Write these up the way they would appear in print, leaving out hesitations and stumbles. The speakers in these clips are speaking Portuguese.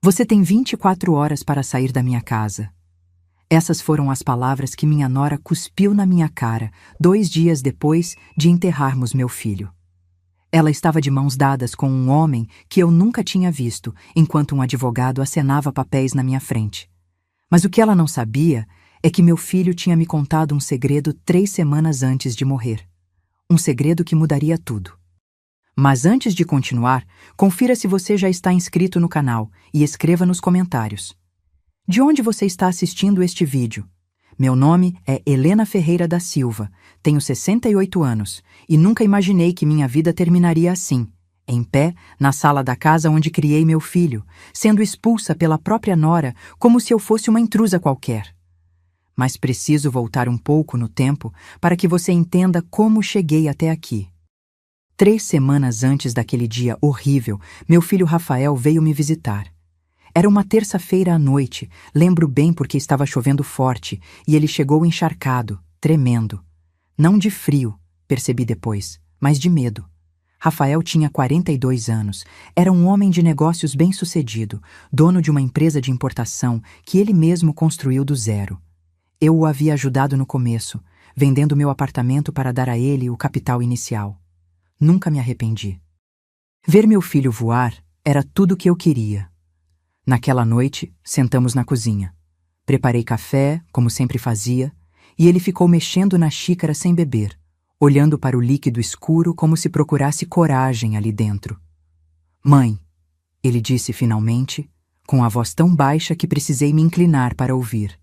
Você tem 24 horas para sair da minha casa. Essas foram as palavras que minha nora cuspiu na minha cara 2 dias depois de enterrarmos meu filho. Ela estava de mãos dadas com um homem que eu nunca tinha visto, enquanto um advogado acenava papéis na minha frente. Mas o que ela não sabia é que meu filho tinha me contado um segredo 3 semanas antes de morrer. Um segredo que mudaria tudo. Mas antes de continuar, confira se você já está inscrito no canal e escreva nos comentários. De onde você está assistindo este vídeo? Meu nome é Helena Ferreira da Silva, tenho 68 anos e nunca imaginei que minha vida terminaria assim, em pé, na sala da casa onde criei meu filho, sendo expulsa pela própria nora como se eu fosse uma intrusa qualquer. Mas preciso voltar um pouco no tempo para que você entenda como cheguei até aqui. 3 semanas antes daquele dia horrível, meu filho Rafael veio me visitar. Era uma terça-feira à noite, lembro bem porque estava chovendo forte, e ele chegou encharcado, tremendo. Não de frio, percebi depois, mas de medo. Rafael tinha 42 anos, era um homem de negócios bem-sucedido, dono de uma empresa de importação que ele mesmo construiu do zero. Eu o havia ajudado no começo, vendendo meu apartamento para dar a ele o capital inicial. Nunca me arrependi. Ver meu filho voar era tudo o que eu queria. Naquela noite, sentamos na cozinha. Preparei café, como sempre fazia, e ele ficou mexendo na xícara sem beber, olhando para o líquido escuro como se procurasse coragem ali dentro. "Mãe", ele disse finalmente, com a voz tão baixa que precisei me inclinar para ouvir.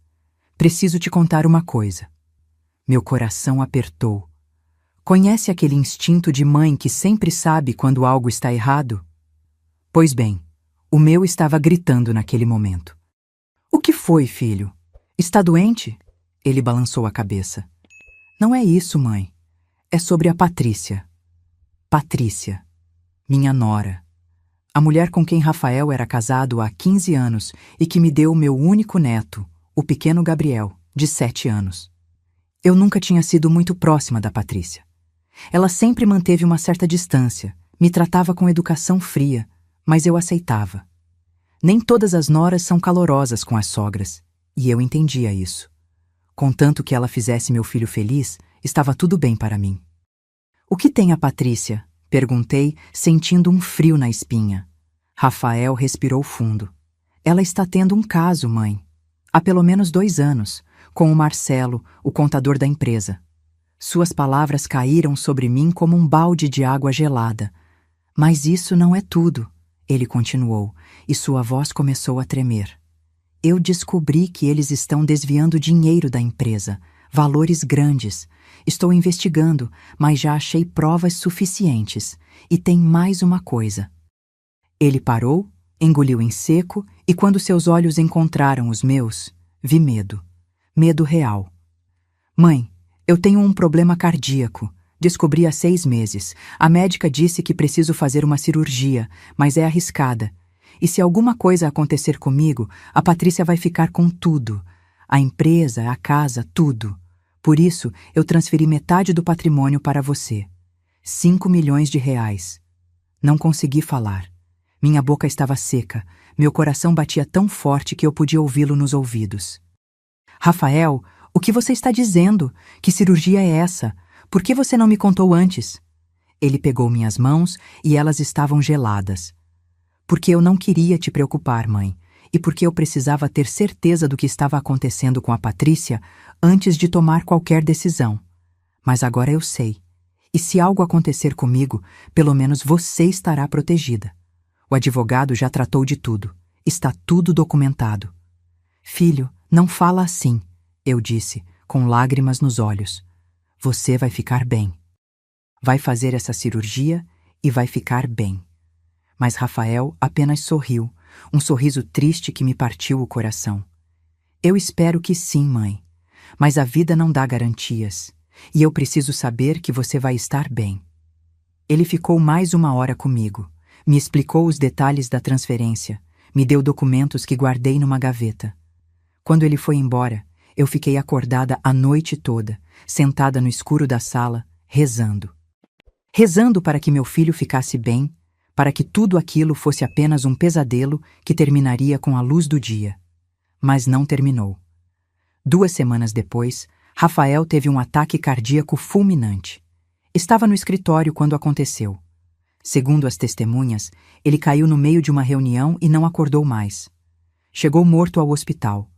"Preciso te contar uma coisa." Meu coração apertou. Conhece aquele instinto de mãe que sempre sabe quando algo está errado? Pois bem, o meu estava gritando naquele momento. "O que foi, filho? Está doente?" Ele balançou a cabeça. "Não é isso, mãe. É sobre a Patrícia." Patrícia, minha nora. A mulher com quem Rafael era casado há 15 anos e que me deu meu único neto, o pequeno Gabriel, de 7 anos. Eu nunca tinha sido muito próxima da Patrícia. Ela sempre manteve uma certa distância, me tratava com educação fria, mas eu aceitava. Nem todas as noras são calorosas com as sogras, e eu entendia isso. Contanto que ela fizesse meu filho feliz, estava tudo bem para mim. "O que tem a Patrícia?" perguntei, sentindo um frio na espinha. Rafael respirou fundo. "Ela está tendo um caso, mãe. Há pelo menos 2 anos, com o Marcelo, o contador da empresa." Suas palavras caíram sobre mim como um balde de água gelada. "Mas isso não é tudo", ele continuou, e sua voz começou a tremer. "Eu descobri que eles estão desviando dinheiro da empresa, valores grandes. Estou investigando, mas já achei provas suficientes. E tem mais uma coisa." Ele parou, engoliu em seco, e quando seus olhos encontraram os meus, vi medo. Medo real. "Mãe, eu tenho um problema cardíaco. Descobri há 6 meses. A médica disse que preciso fazer uma cirurgia, mas é arriscada. E se alguma coisa acontecer comigo, a Patrícia vai ficar com tudo. A empresa, a casa, tudo. Por isso, eu transferi metade do patrimônio para você. 5 milhões de reais." Não consegui falar. Minha boca estava seca. Meu coração batia tão forte que eu podia ouvi-lo nos ouvidos. "Rafael, o que você está dizendo? Que cirurgia é essa? Por que você não me contou antes?" Ele pegou minhas mãos e elas estavam geladas. "Porque eu não queria te preocupar, mãe, e porque eu precisava ter certeza do que estava acontecendo com a Patrícia antes de tomar qualquer decisão. Mas agora eu sei. E se algo acontecer comigo, pelo menos você estará protegida. O advogado já tratou de tudo. Está tudo documentado." "Filho, não fala assim", eu disse, com lágrimas nos olhos. "Você vai ficar bem. Vai fazer essa cirurgia e vai ficar bem." Mas Rafael apenas sorriu, um sorriso triste que me partiu o coração. "Eu espero que sim, mãe. Mas a vida não dá garantias, e eu preciso saber que você vai estar bem." Ele ficou mais 1 hora comigo, me explicou os detalhes da transferência, me deu documentos que guardei numa gaveta. Quando ele foi embora, eu fiquei acordada a noite toda, sentada no escuro da sala, rezando. Rezando para que meu filho ficasse bem, para que tudo aquilo fosse apenas um pesadelo que terminaria com a luz do dia. Mas não terminou. 2 semanas depois, Rafael teve um ataque cardíaco fulminante. Estava no escritório quando aconteceu. Segundo as testemunhas, ele caiu no meio de uma reunião e não acordou mais. Chegou morto ao hospital.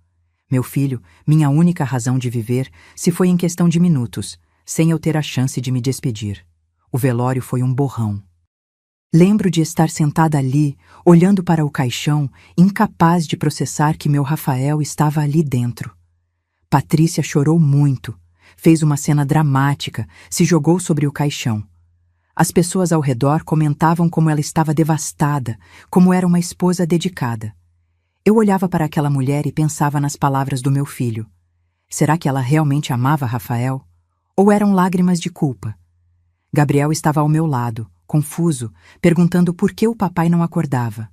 Meu filho, minha única razão de viver, se foi em questão de minutos, sem eu ter a chance de me despedir. O velório foi um borrão. Lembro de estar sentada ali, olhando para o caixão, incapaz de processar que meu Rafael estava ali dentro. Patrícia chorou muito, fez uma cena dramática, se jogou sobre o caixão. As pessoas ao redor comentavam como ela estava devastada, como era uma esposa dedicada. Eu olhava para aquela mulher e pensava nas palavras do meu filho. Será que ela realmente amava Rafael? Ou eram lágrimas de culpa? Gabriel estava ao meu lado, confuso, perguntando por que o papai não acordava.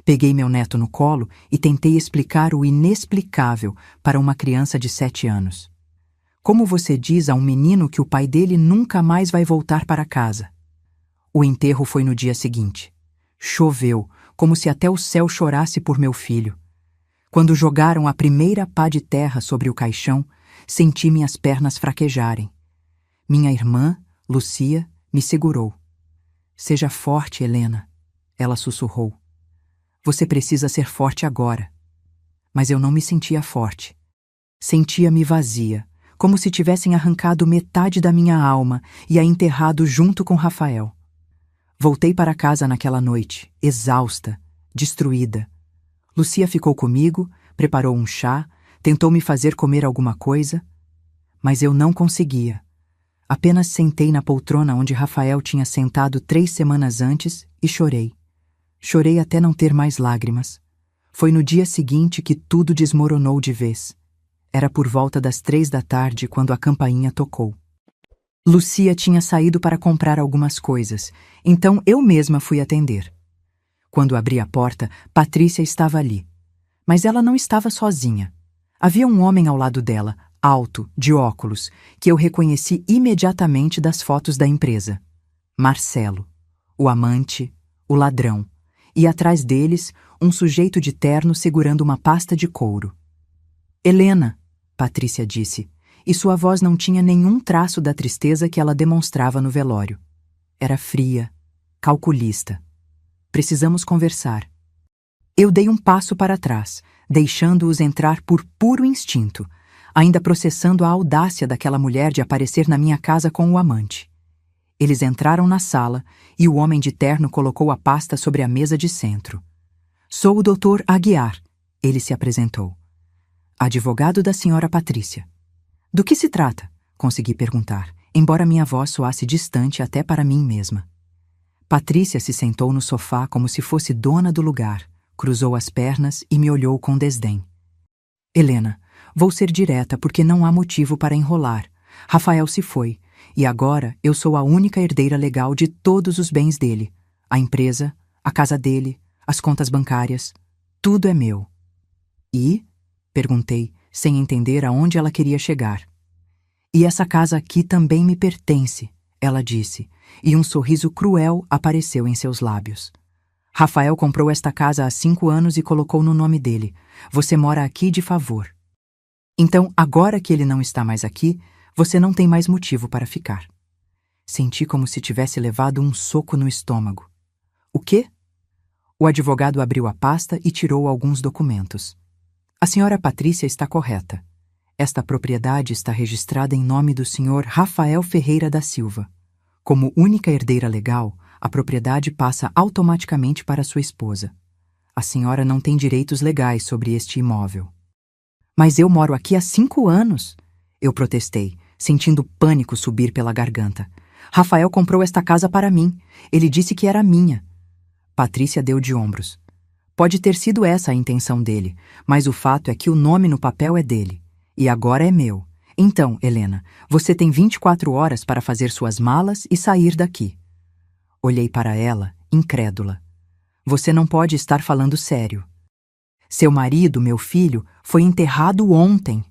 Peguei meu neto no colo e tentei explicar o inexplicável para uma criança de 7 anos. Como você diz a um menino que o pai dele nunca mais vai voltar para casa? O enterro foi no dia seguinte. Choveu, como se até o céu chorasse por meu filho. Quando jogaram a primeira pá de terra sobre o caixão, senti minhas pernas fraquejarem. Minha irmã, Lucia, me segurou. Seja forte, Helena, ela sussurrou. Você precisa ser forte agora. Mas eu não me sentia forte. Sentia-me vazia, como se tivessem arrancado metade da minha alma e a enterrado junto com Rafael. Voltei para casa naquela noite, exausta, destruída. Lucia ficou comigo, preparou um chá, tentou me fazer comer alguma coisa, mas eu não conseguia. Apenas sentei na poltrona onde Rafael tinha sentado 3 semanas antes e chorei. Chorei até não ter mais lágrimas. Foi no dia seguinte que tudo desmoronou de vez. Era por volta das 3 da tarde quando a campainha tocou. Lucia tinha saído para comprar algumas coisas, então eu mesma fui atender. Quando abri a porta, Patrícia estava ali. Mas ela não estava sozinha. Havia um homem ao lado dela, alto, de óculos, que eu reconheci imediatamente das fotos da empresa. Marcelo, o amante, o ladrão, e atrás deles, um sujeito de terno segurando uma pasta de couro. Helena, Patrícia disse, e sua voz não tinha nenhum traço da tristeza que ela demonstrava no velório. Era fria, calculista. Precisamos conversar. Eu dei um passo para trás, deixando-os entrar por puro instinto, ainda processando a audácia daquela mulher de aparecer na minha casa com o amante. Eles entraram na sala e o homem de terno colocou a pasta sobre a mesa de centro. Sou o Dr. Aguiar, ele se apresentou. Advogado da senhora Patrícia. Do que se trata? Consegui perguntar, embora minha voz soasse distante até para mim mesma. Patrícia se sentou no sofá como se fosse dona do lugar, cruzou as pernas e me olhou com desdém. Helena, vou ser direta porque não há motivo para enrolar. Rafael se foi, e agora eu sou a única herdeira legal de todos os bens dele. A empresa, a casa dele, as contas bancárias, tudo é meu. E? Perguntei, sem entender aonde ela queria chegar. E essa casa aqui também me pertence, ela disse, e um sorriso cruel apareceu em seus lábios. Rafael comprou esta casa há 5 anos e colocou no nome dele. Você mora aqui de favor. Então, agora que ele não está mais aqui, você não tem mais motivo para ficar. Senti como se tivesse levado um soco no estômago. O quê? O advogado abriu a pasta e tirou alguns documentos. A senhora Patrícia está correta. Esta propriedade está registrada em nome do senhor Rafael Ferreira da Silva. Como única herdeira legal, a propriedade passa automaticamente para sua esposa. A senhora não tem direitos legais sobre este imóvel. Mas eu moro aqui há 5 anos, eu protestei, sentindo pânico subir pela garganta. Rafael comprou esta casa para mim. Ele disse que era minha. Patrícia deu de ombros. Pode ter sido essa a intenção dele, mas o fato é que o nome no papel é dele. E agora é meu. Então, Helena, você tem 24 horas para fazer suas malas e sair daqui. Olhei para ela, incrédula. Você não pode estar falando sério. Seu marido, meu filho, foi enterrado ontem.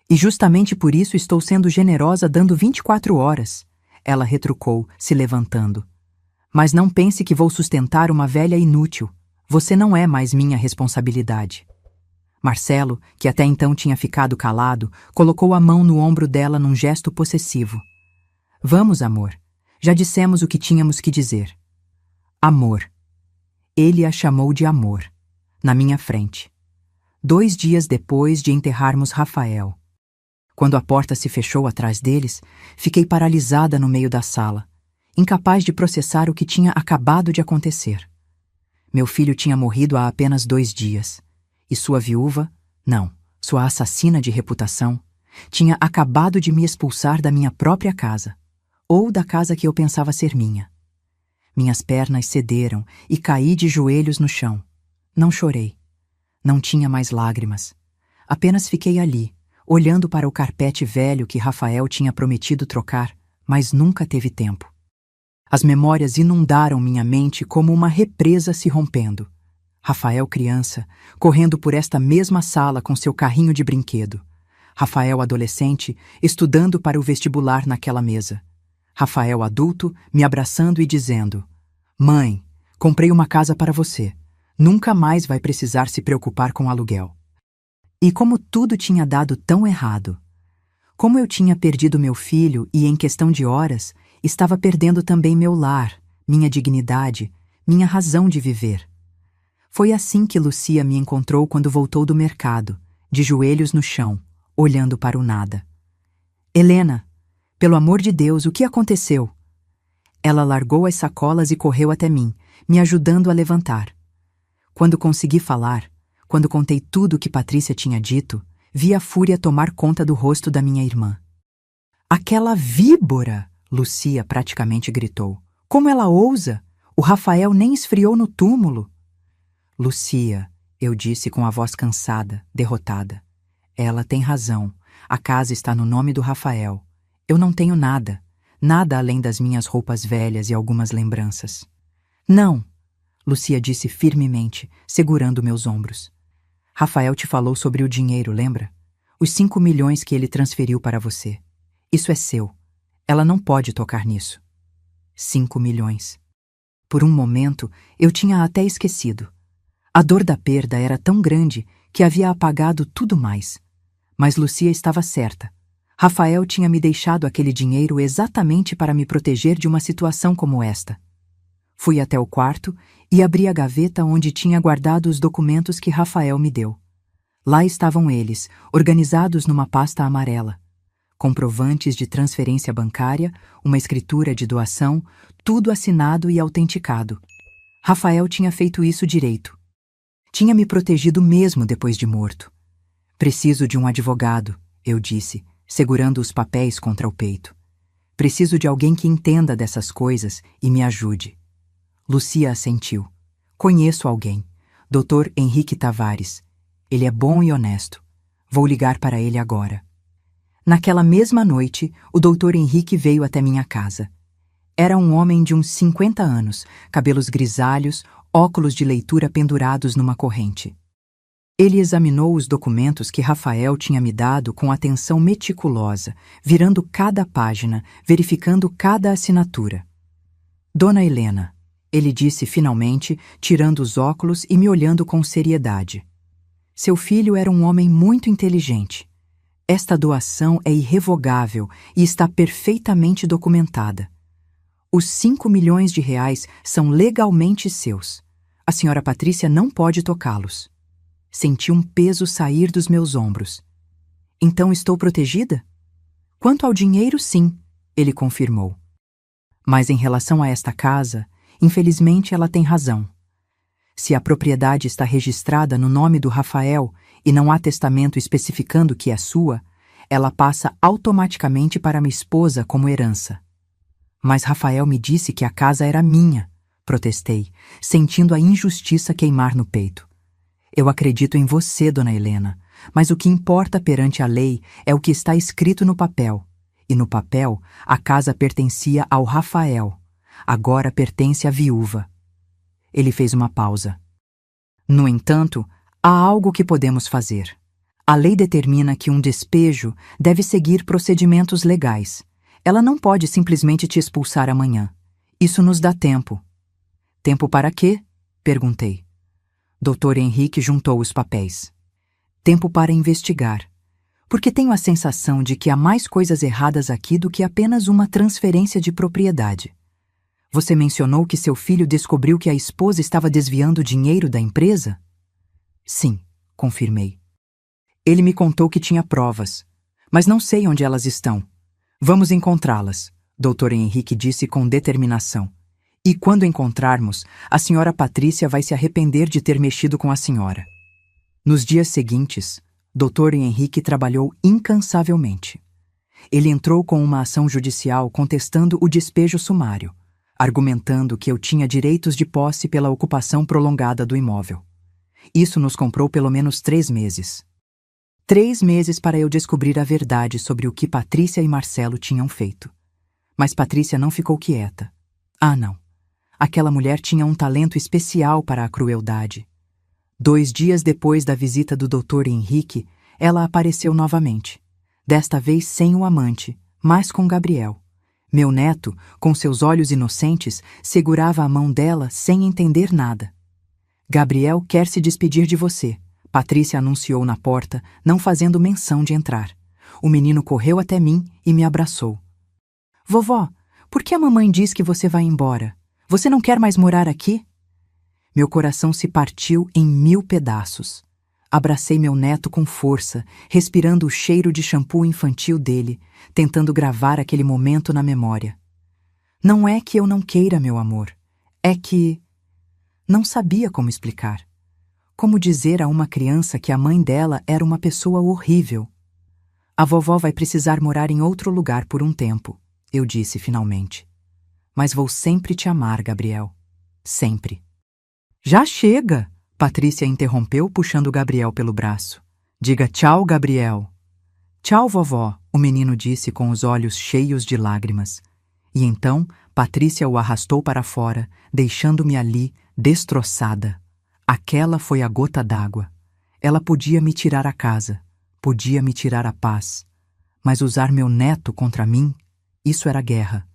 E justamente por isso estou sendo generosa dando 24 horas. Ela retrucou, se levantando. Mas não pense que vou sustentar uma velha inútil. Você não é mais minha responsabilidade. Marcelo, que até então tinha ficado calado, colocou a mão no ombro dela num gesto possessivo. Vamos, amor. Já dissemos o que tínhamos que dizer. Amor. Ele a chamou de amor, na minha frente. 2 dias depois de enterrarmos Rafael. Quando a porta se fechou atrás deles, fiquei paralisada no meio da sala, incapaz de processar o que tinha acabado de acontecer. Meu filho tinha morrido há apenas 2 dias, e sua viúva, não, sua assassina de reputação, tinha acabado de me expulsar da minha própria casa, ou da casa que eu pensava ser minha. Minhas pernas cederam e caí de joelhos no chão. Não chorei. Não tinha mais lágrimas. Apenas fiquei ali, olhando para o carpete velho que Rafael tinha prometido trocar, mas nunca teve tempo. As memórias inundaram minha mente como uma represa se rompendo. Rafael criança, correndo por esta mesma sala com seu carrinho de brinquedo. Rafael adolescente, estudando para o vestibular naquela mesa. Rafael adulto, me abraçando e dizendo: Mãe, comprei uma casa para você. Nunca mais vai precisar se preocupar com aluguel. E como tudo tinha dado tão errado. Como eu tinha perdido meu filho e, em questão de horas, estava perdendo também meu lar, minha dignidade, minha razão de viver. Foi assim que Lucia me encontrou quando voltou do mercado, de joelhos no chão, olhando para o nada. Helena, pelo amor de Deus, o que aconteceu? Ela largou as sacolas e correu até mim, me ajudando a levantar. Quando consegui falar, quando contei tudo o que Patrícia tinha dito, vi a fúria tomar conta do rosto da minha irmã. Aquela víbora! Lucia praticamente gritou. Como ela ousa? O Rafael nem esfriou no túmulo. Lucia, eu disse com a voz cansada, derrotada. Ela tem razão. A casa está no nome do Rafael. Eu não tenho nada. Nada além das minhas roupas velhas e algumas lembranças. Não, Lucia disse firmemente, segurando meus ombros. Rafael te falou sobre o dinheiro, lembra? Os 5 milhões que ele transferiu para você. Isso é seu. Ela não pode tocar nisso. 5 milhões. Por um momento, eu tinha até esquecido. A dor da perda era tão grande que havia apagado tudo mais. Mas Lucia estava certa. Rafael tinha me deixado aquele dinheiro exatamente para me proteger de uma situação como esta. Fui até o quarto e abri a gaveta onde tinha guardado os documentos que Rafael me deu. Lá estavam eles, organizados numa pasta amarela. Comprovantes de transferência bancária, uma escritura de doação, tudo assinado e autenticado. Rafael tinha feito isso direito. Tinha me protegido mesmo depois de morto. Preciso de um advogado, eu disse, segurando os papéis contra o peito. Preciso de alguém que entenda dessas coisas e me ajude. Lucia assentiu. Conheço alguém, Dr. Henrique Tavares. Ele é bom e honesto. Vou ligar para ele agora. Naquela mesma noite, o Dr. Henrique veio até minha casa. Era um homem de uns 50 anos, cabelos grisalhos, óculos de leitura pendurados numa corrente. Ele examinou os documentos que Rafael tinha me dado com atenção meticulosa, virando cada página, verificando cada assinatura. Dona Helena, ele disse finalmente, tirando os óculos e me olhando com seriedade. Seu filho era um homem muito inteligente. Esta doação é irrevogável e está perfeitamente documentada. Os 5 milhões de reais são legalmente seus. A senhora Patrícia não pode tocá-los. Senti um peso sair dos meus ombros. Então estou protegida? Quanto ao dinheiro, sim, ele confirmou. Mas em relação a esta casa, infelizmente ela tem razão. Se a propriedade está registrada no nome do Rafael e não há testamento especificando que é sua, ela passa automaticamente para minha esposa como herança. Mas Rafael me disse que a casa era minha, protestei, sentindo a injustiça queimar no peito. Eu acredito em você, dona Helena, mas o que importa perante a lei é o que está escrito no papel. E no papel, a casa pertencia ao Rafael. Agora pertence à viúva. Ele fez uma pausa. No entanto, há algo que podemos fazer. A lei determina que um despejo deve seguir procedimentos legais. Ela não pode simplesmente te expulsar amanhã. Isso nos dá tempo. Tempo para quê? Perguntei. Dr. Henrique juntou os papéis. Tempo para investigar. Porque tenho a sensação de que há mais coisas erradas aqui do que apenas uma transferência de propriedade. Você mencionou que seu filho descobriu que a esposa estava desviando dinheiro da empresa? Sim, confirmei. Ele me contou que tinha provas, mas não sei onde elas estão. Vamos encontrá-las, Dr. Henrique disse com determinação. E quando encontrarmos, a senhora Patrícia vai se arrepender de ter mexido com a senhora. Nos dias seguintes, Dr. Henrique trabalhou incansavelmente. Ele entrou com uma ação judicial contestando o despejo sumário, argumentando que eu tinha direitos de posse pela ocupação prolongada do imóvel. Isso nos comprou pelo menos 3 meses. 3 meses para eu descobrir a verdade sobre o que Patrícia e Marcelo tinham feito. Mas Patrícia não ficou quieta. Ah, não. Aquela mulher tinha um talento especial para a crueldade. 2 dias depois da visita do Dr. Henrique, ela apareceu novamente. Desta vez sem o amante, mas com Gabriel. Meu neto, com seus olhos inocentes, segurava a mão dela sem entender nada. Gabriel quer se despedir de você, Patrícia anunciou na porta, não fazendo menção de entrar. O menino correu até mim e me abraçou. Vovó, por que a mamãe diz que você vai embora? Você não quer mais morar aqui? Meu coração se partiu em 1000 pedaços. Abracei meu neto com força, respirando o cheiro de shampoo infantil dele, tentando gravar aquele momento na memória. Não é que eu não queira, meu amor. É que... Não sabia como explicar. Como dizer a uma criança que a mãe dela era uma pessoa horrível? A vovó vai precisar morar em outro lugar por um tempo, eu disse finalmente. Mas vou sempre te amar, Gabriel. Sempre. Já chega! Patrícia interrompeu, puxando Gabriel pelo braço. Diga tchau, Gabriel. Tchau, vovó, o menino disse com os olhos cheios de lágrimas. E então, Patrícia o arrastou para fora, deixando-me ali, destroçada. Aquela foi a gota d'água. Ela podia me tirar a casa, podia me tirar a paz. Mas usar meu neto contra mim, isso era guerra.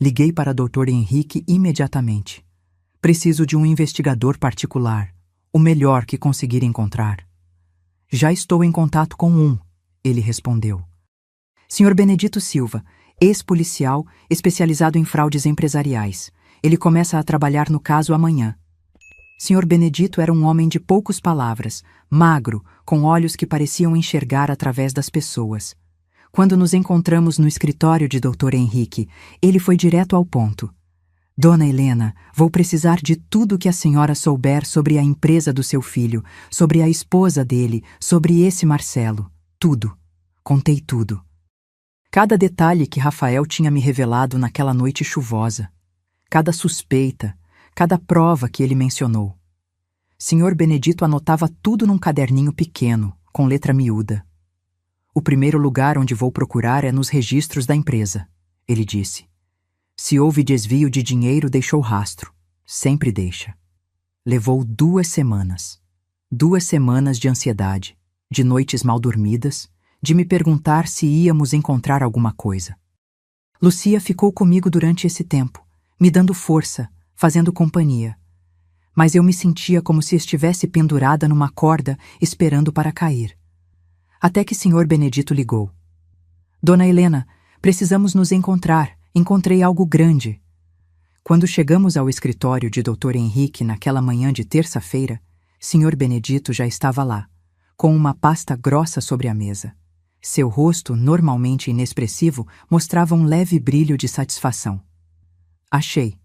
Liguei para Dr. Henrique imediatamente. Preciso de um investigador particular, o melhor que conseguir encontrar. Já estou em contato com um, ele respondeu. Sr. Benedito Silva, ex-policial especializado em fraudes empresariais. Ele começa a trabalhar no caso amanhã. Sr. Benedito era um homem de poucas palavras, magro, com olhos que pareciam enxergar através das pessoas. Quando nos encontramos no escritório de Dr. Henrique, ele foi direto ao ponto. Dona Helena, vou precisar de tudo que a senhora souber sobre a empresa do seu filho, sobre a esposa dele, sobre esse Marcelo. Tudo. Contei tudo. Cada detalhe que Rafael tinha me revelado naquela noite chuvosa. Cada suspeita, cada prova que ele mencionou. Sr. Benedito anotava tudo num caderninho pequeno, com letra miúda. O primeiro lugar onde vou procurar é nos registros da empresa, ele disse. Se houve desvio de dinheiro, deixou rastro. Sempre deixa. Levou 2 semanas. 2 semanas de ansiedade, de noites mal dormidas, de me perguntar se íamos encontrar alguma coisa. Lucia ficou comigo durante esse tempo, me dando força, fazendo companhia. Mas eu me sentia como se estivesse pendurada numa corda, esperando para cair. Até que Sr. Benedito ligou. Dona Helena, precisamos nos encontrar. Encontrei algo grande. Quando chegamos ao escritório de Dr. Henrique naquela manhã de terça-feira, Sr. Benedito já estava lá, com uma pasta grossa sobre a mesa. Seu rosto, normalmente inexpressivo, mostrava um leve brilho de satisfação. Achei,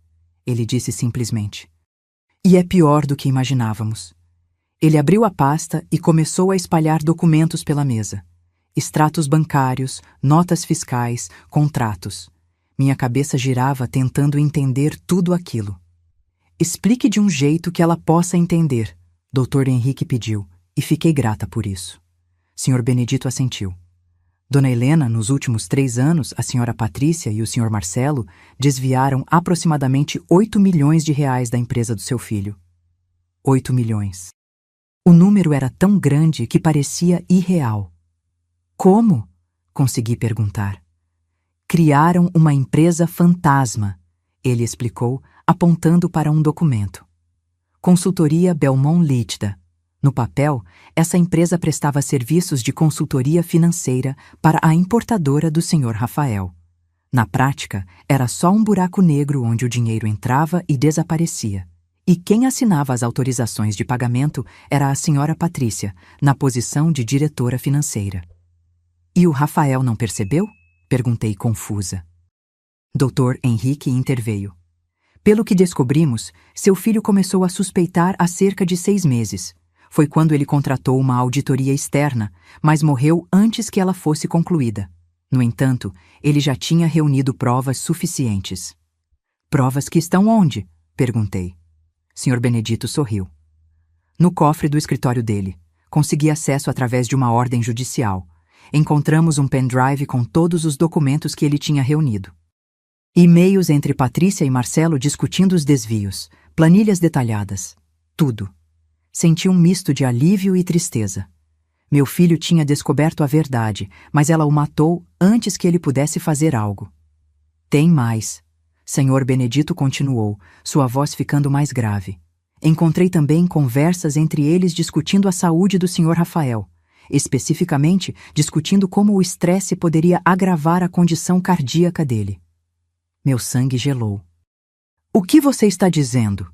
ele disse simplesmente. E é pior do que imaginávamos. Ele abriu a pasta e começou a espalhar documentos pela mesa. Extratos bancários, notas fiscais, contratos. Minha cabeça girava tentando entender tudo aquilo. Explique de um jeito que ela possa entender, Dr. Henrique pediu, e fiquei grata por isso. Sr. Benedito assentiu. Dona Helena, nos últimos 3 anos, a Sra. Patrícia e o Sr. Marcelo desviaram aproximadamente 8 milhões de reais da empresa do seu filho. 8 milhões. O número era tão grande que parecia irreal. Como? Consegui perguntar. Criaram uma empresa fantasma. ele explicou, apontando para um documento. Consultoria Belmont Líquida. No papel, essa empresa prestava serviços de consultoria financeira para a importadora do Sr. Rafael. Na prática, era só um buraco negro onde o dinheiro entrava e desaparecia. E quem assinava as autorizações de pagamento era a Sra. Patrícia, na posição de diretora financeira. E o Rafael não percebeu? Perguntei confusa. Dr. Henrique interveio. Pelo que descobrimos, seu filho começou a suspeitar há cerca de 6 meses. Foi quando ele contratou uma auditoria externa, mas morreu antes que ela fosse concluída. No entanto, ele já tinha reunido provas suficientes. Provas que estão onde? Perguntei. Sr. Benedito sorriu. No cofre do escritório dele. Consegui acesso através de uma ordem judicial. Encontramos um pendrive com todos os documentos que ele tinha reunido. E-mails entre Patrícia e Marcelo discutindo os desvios, planilhas detalhadas. Tudo. Senti um misto de alívio e tristeza. Meu filho tinha descoberto a verdade, mas ela o matou antes que ele pudesse fazer algo. Tem mais. Sr. Benedito continuou, sua voz ficando mais grave. Encontrei também conversas entre eles discutindo a saúde do Sr. Rafael, especificamente discutindo como o estresse poderia agravar a condição cardíaca dele. Meu sangue gelou. O que você está dizendo?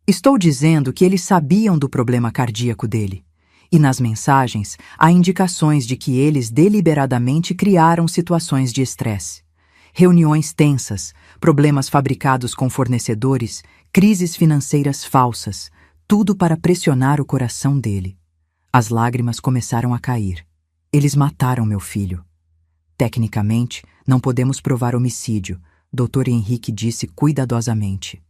Estou dizendo que eles sabiam do problema cardíaco dele. E nas mensagens, há indicações de que eles deliberadamente criaram situações de estresse. Reuniões tensas, problemas fabricados com fornecedores, crises financeiras falsas, tudo para pressionar o coração dele. As lágrimas começaram a cair. Eles mataram meu filho. Tecnicamente, não podemos provar homicídio, Dr. Henrique disse cuidadosamente.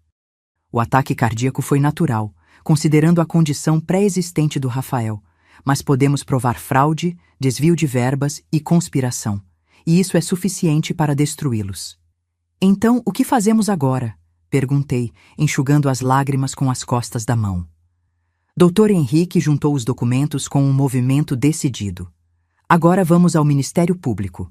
O ataque cardíaco foi natural, considerando a condição pré-existente do Rafael, mas podemos provar fraude, desvio de verbas e conspiração, e isso é suficiente para destruí-los. Então, o que fazemos agora? Perguntei, enxugando as lágrimas com as costas da mão. Dr. Henrique juntou os documentos com um movimento decidido. Agora vamos ao Ministério Público.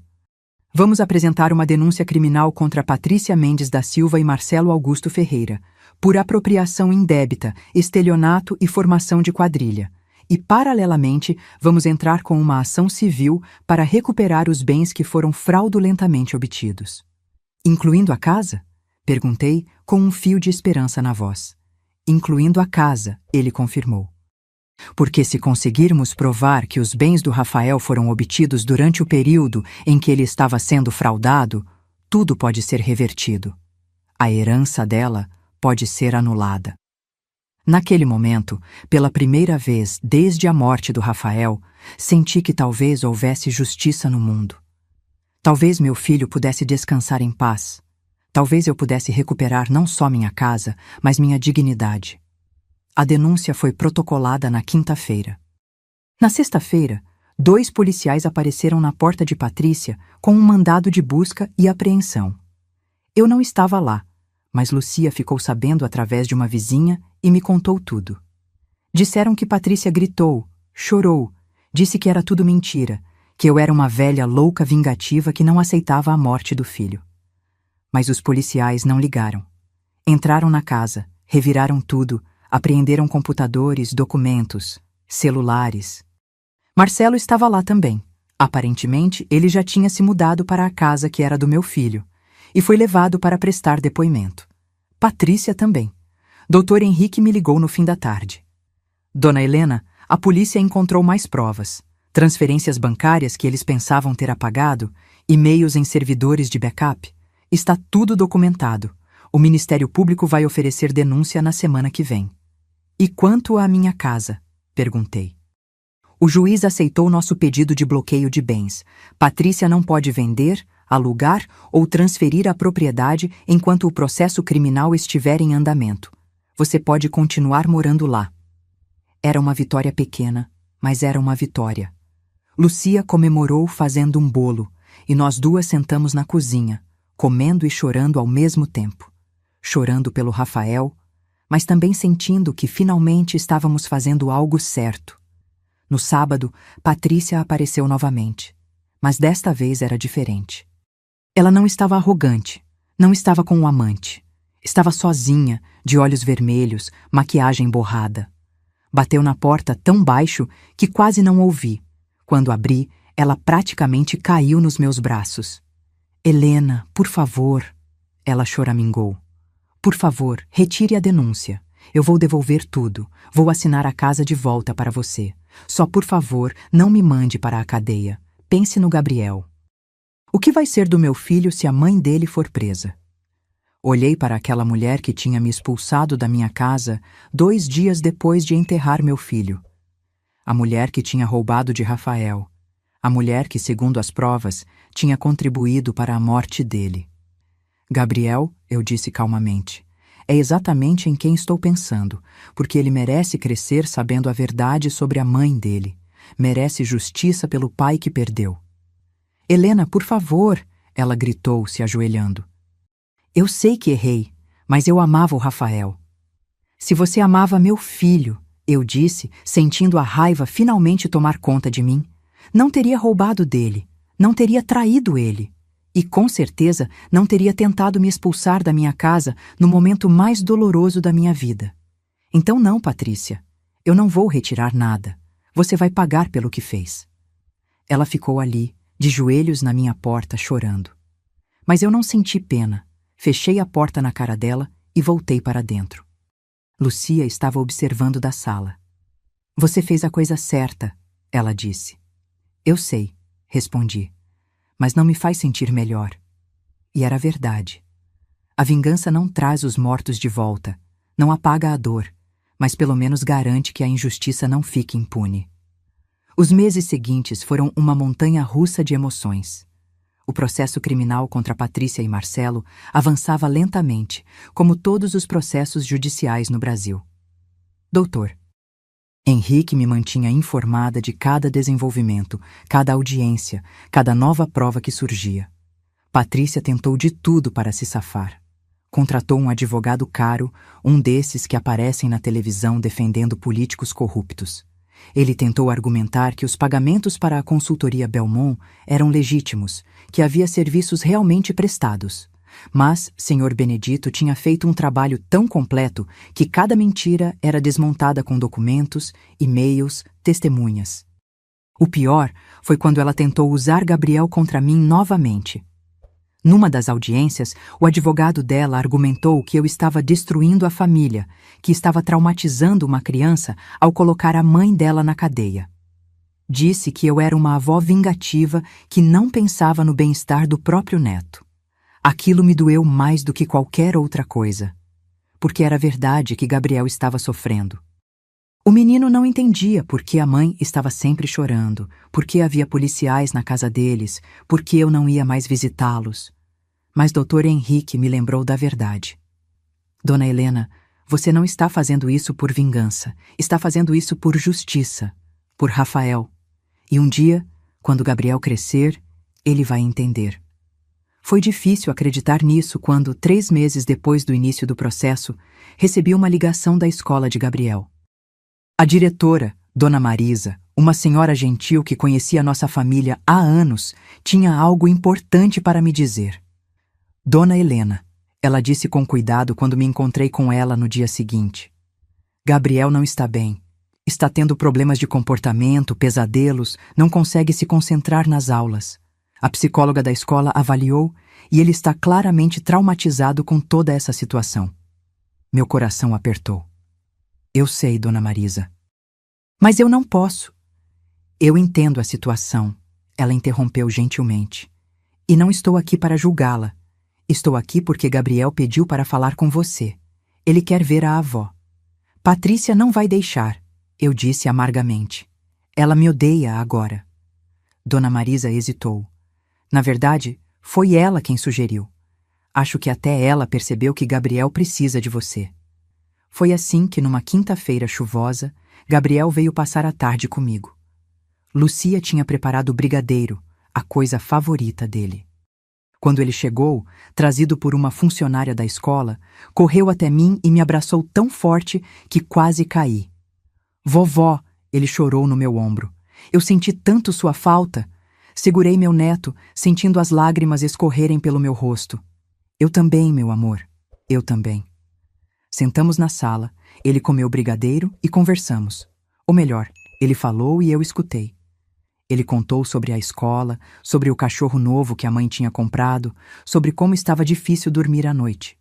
Vamos apresentar uma denúncia criminal contra Patrícia Mendes da Silva e Marcelo Augusto Ferreira, por apropriação indébita, estelionato e formação de quadrilha. E, paralelamente, vamos entrar com uma ação civil para recuperar os bens que foram fraudulentamente obtidos. Incluindo a casa? Perguntei, com um fio de esperança na voz. Incluindo a casa, ele confirmou. Porque se conseguirmos provar que os bens do Rafael foram obtidos durante o período em que ele estava sendo fraudado, tudo pode ser revertido. A herança dela pode ser anulada. Naquele momento, pela primeira vez desde a morte do Rafael, senti que talvez houvesse justiça no mundo. Talvez meu filho pudesse descansar em paz. Talvez eu pudesse recuperar não só minha casa, mas minha dignidade. A denúncia foi protocolada na quinta-feira. Na sexta-feira, 2 policiais apareceram na porta de Patrícia com um mandado de busca e apreensão. Eu não estava lá, mas Lucia ficou sabendo através de uma vizinha e me contou tudo. Disseram que Patrícia gritou, chorou, disse que era tudo mentira, que eu era uma velha louca vingativa que não aceitava a morte do filho. Mas os policiais não ligaram. Entraram na casa, reviraram tudo, apreenderam computadores, documentos, celulares. Marcelo estava lá também. Aparentemente, ele já tinha se mudado para a casa que era do meu filho e foi levado para prestar depoimento. Patrícia também. Dr. Henrique me ligou no fim da tarde. Dona Helena, a polícia encontrou mais provas. Transferências bancárias que eles pensavam ter apagado, e-mails em servidores de backup. Está tudo documentado. O Ministério Público vai oferecer denúncia na semana que vem. E quanto à minha casa? Perguntei. O juiz aceitou nosso pedido de bloqueio de bens. Patrícia não pode vender, alugar ou transferir a propriedade enquanto o processo criminal estiver em andamento. Você pode continuar morando lá. Era uma vitória pequena, mas era uma vitória. Lucia comemorou fazendo um bolo, e nós duas sentamos na cozinha, comendo e chorando ao mesmo tempo. Chorando pelo Rafael, mas também sentindo que finalmente estávamos fazendo algo certo. No sábado, Patrícia apareceu novamente, mas desta vez era diferente. Ela não estava arrogante, não estava com um amante, Estava sozinha, de olhos vermelhos, maquiagem borrada. Bateu na porta tão baixo que quase não ouvi. Quando abri, ela praticamente caiu nos meus braços. Helena, por favor, ela choramingou. Por favor, retire a denúncia. Eu vou devolver tudo. Vou assinar a casa de volta para você. Só por favor, não me mande para a cadeia. Pense no Gabriel. O que vai ser do meu filho se a mãe dele for presa? Olhei para aquela mulher que tinha me expulsado da minha casa 2 dias depois de enterrar meu filho. A mulher que tinha roubado de Rafael. A mulher que, segundo as provas, tinha contribuído para a morte dele. Gabriel, eu disse calmamente, é exatamente em quem estou pensando, porque ele merece crescer sabendo a verdade sobre a mãe dele. Merece justiça pelo pai que perdeu. Helena, por favor, ela gritou, se ajoelhando. Eu sei que errei, mas eu amava o Rafael. Se você amava meu filho, eu disse, sentindo a raiva finalmente tomar conta de mim, não teria roubado dele, não teria traído ele. E, com certeza, não teria tentado me expulsar da minha casa no momento mais doloroso da minha vida. Então não, Patrícia. Eu não vou retirar nada. Você vai pagar pelo que fez. Ela ficou ali, de joelhos na minha porta, chorando. Mas eu não senti pena. Fechei a porta na cara dela e voltei para dentro. Lucia estava observando da sala. Você fez a coisa certa, ela disse. Eu sei, respondi. Mas não me faz sentir melhor. E era verdade. A vingança não traz os mortos de volta, não apaga a dor, mas pelo menos garante que a injustiça não fique impune. Os meses seguintes foram uma montanha-russa de emoções. O processo criminal contra Patrícia e Marcelo avançava lentamente, como todos os processos judiciais no Brasil. Doutor. Henrique me mantinha informada de cada desenvolvimento, cada audiência, cada nova prova que surgia. Patrícia tentou de tudo para se safar. Contratou um advogado caro, um desses que aparecem na televisão defendendo políticos corruptos. Ele tentou argumentar que os pagamentos para a consultoria Belmont eram legítimos, que havia serviços realmente prestados. Mas Sr. Benedito tinha feito um trabalho tão completo que cada mentira era desmontada com documentos, e-mails, testemunhas. O pior foi quando ela tentou usar Gabriel contra mim novamente. Numa das audiências, o advogado dela argumentou que eu estava destruindo a família, que estava traumatizando uma criança ao colocar a mãe dela na cadeia. Disse que eu era uma avó vingativa que não pensava no bem-estar do próprio neto. Aquilo me doeu mais do que qualquer outra coisa, porque era verdade que Gabriel estava sofrendo. O menino não entendia por que a mãe estava sempre chorando, por que havia policiais na casa deles, por que eu não ia mais visitá-los. Mas Dr. Henrique me lembrou da verdade. Dona Helena, você não está fazendo isso por vingança, está fazendo isso por justiça, por Rafael. E um dia, quando Gabriel crescer, ele vai entender. Foi difícil acreditar nisso quando, 3 meses depois do início do processo, recebi uma ligação da escola de Gabriel. A diretora, Dona Marisa, uma senhora gentil que conhecia nossa família há anos, tinha algo importante para me dizer. Dona Helena, ela disse com cuidado quando me encontrei com ela no dia seguinte. Gabriel não está bem. Está tendo problemas de comportamento, pesadelos, não consegue se concentrar nas aulas. A psicóloga da escola avaliou e ele está claramente traumatizado com toda essa situação. Meu coração apertou. Eu sei, Dona Marisa. Mas eu não posso. Eu entendo a situação, ela interrompeu gentilmente. E não estou aqui para julgá-la. Estou aqui porque Gabriel pediu para falar com você. Ele quer ver a avó. Patrícia não vai deixar, eu disse amargamente. Ela me odeia agora. Dona Marisa hesitou. Na verdade, foi ela quem sugeriu. Acho que até ela percebeu que Gabriel precisa de você. Foi assim que, numa quinta-feira chuvosa, Gabriel veio passar a tarde comigo. Lucia tinha preparado o brigadeiro, a coisa favorita dele. Quando ele chegou, trazido por uma funcionária da escola, correu até mim e me abraçou tão forte que quase caí. Vovó, ele chorou no meu ombro. Eu senti tanto sua falta. Segurei meu neto, sentindo as lágrimas escorrerem pelo meu rosto. Eu também, meu amor. Eu também. Sentamos na sala, ele comeu brigadeiro e conversamos. Ou melhor, ele falou e eu escutei. Ele contou sobre a escola, sobre o cachorro novo que a mãe tinha comprado, sobre como estava difícil dormir à noite.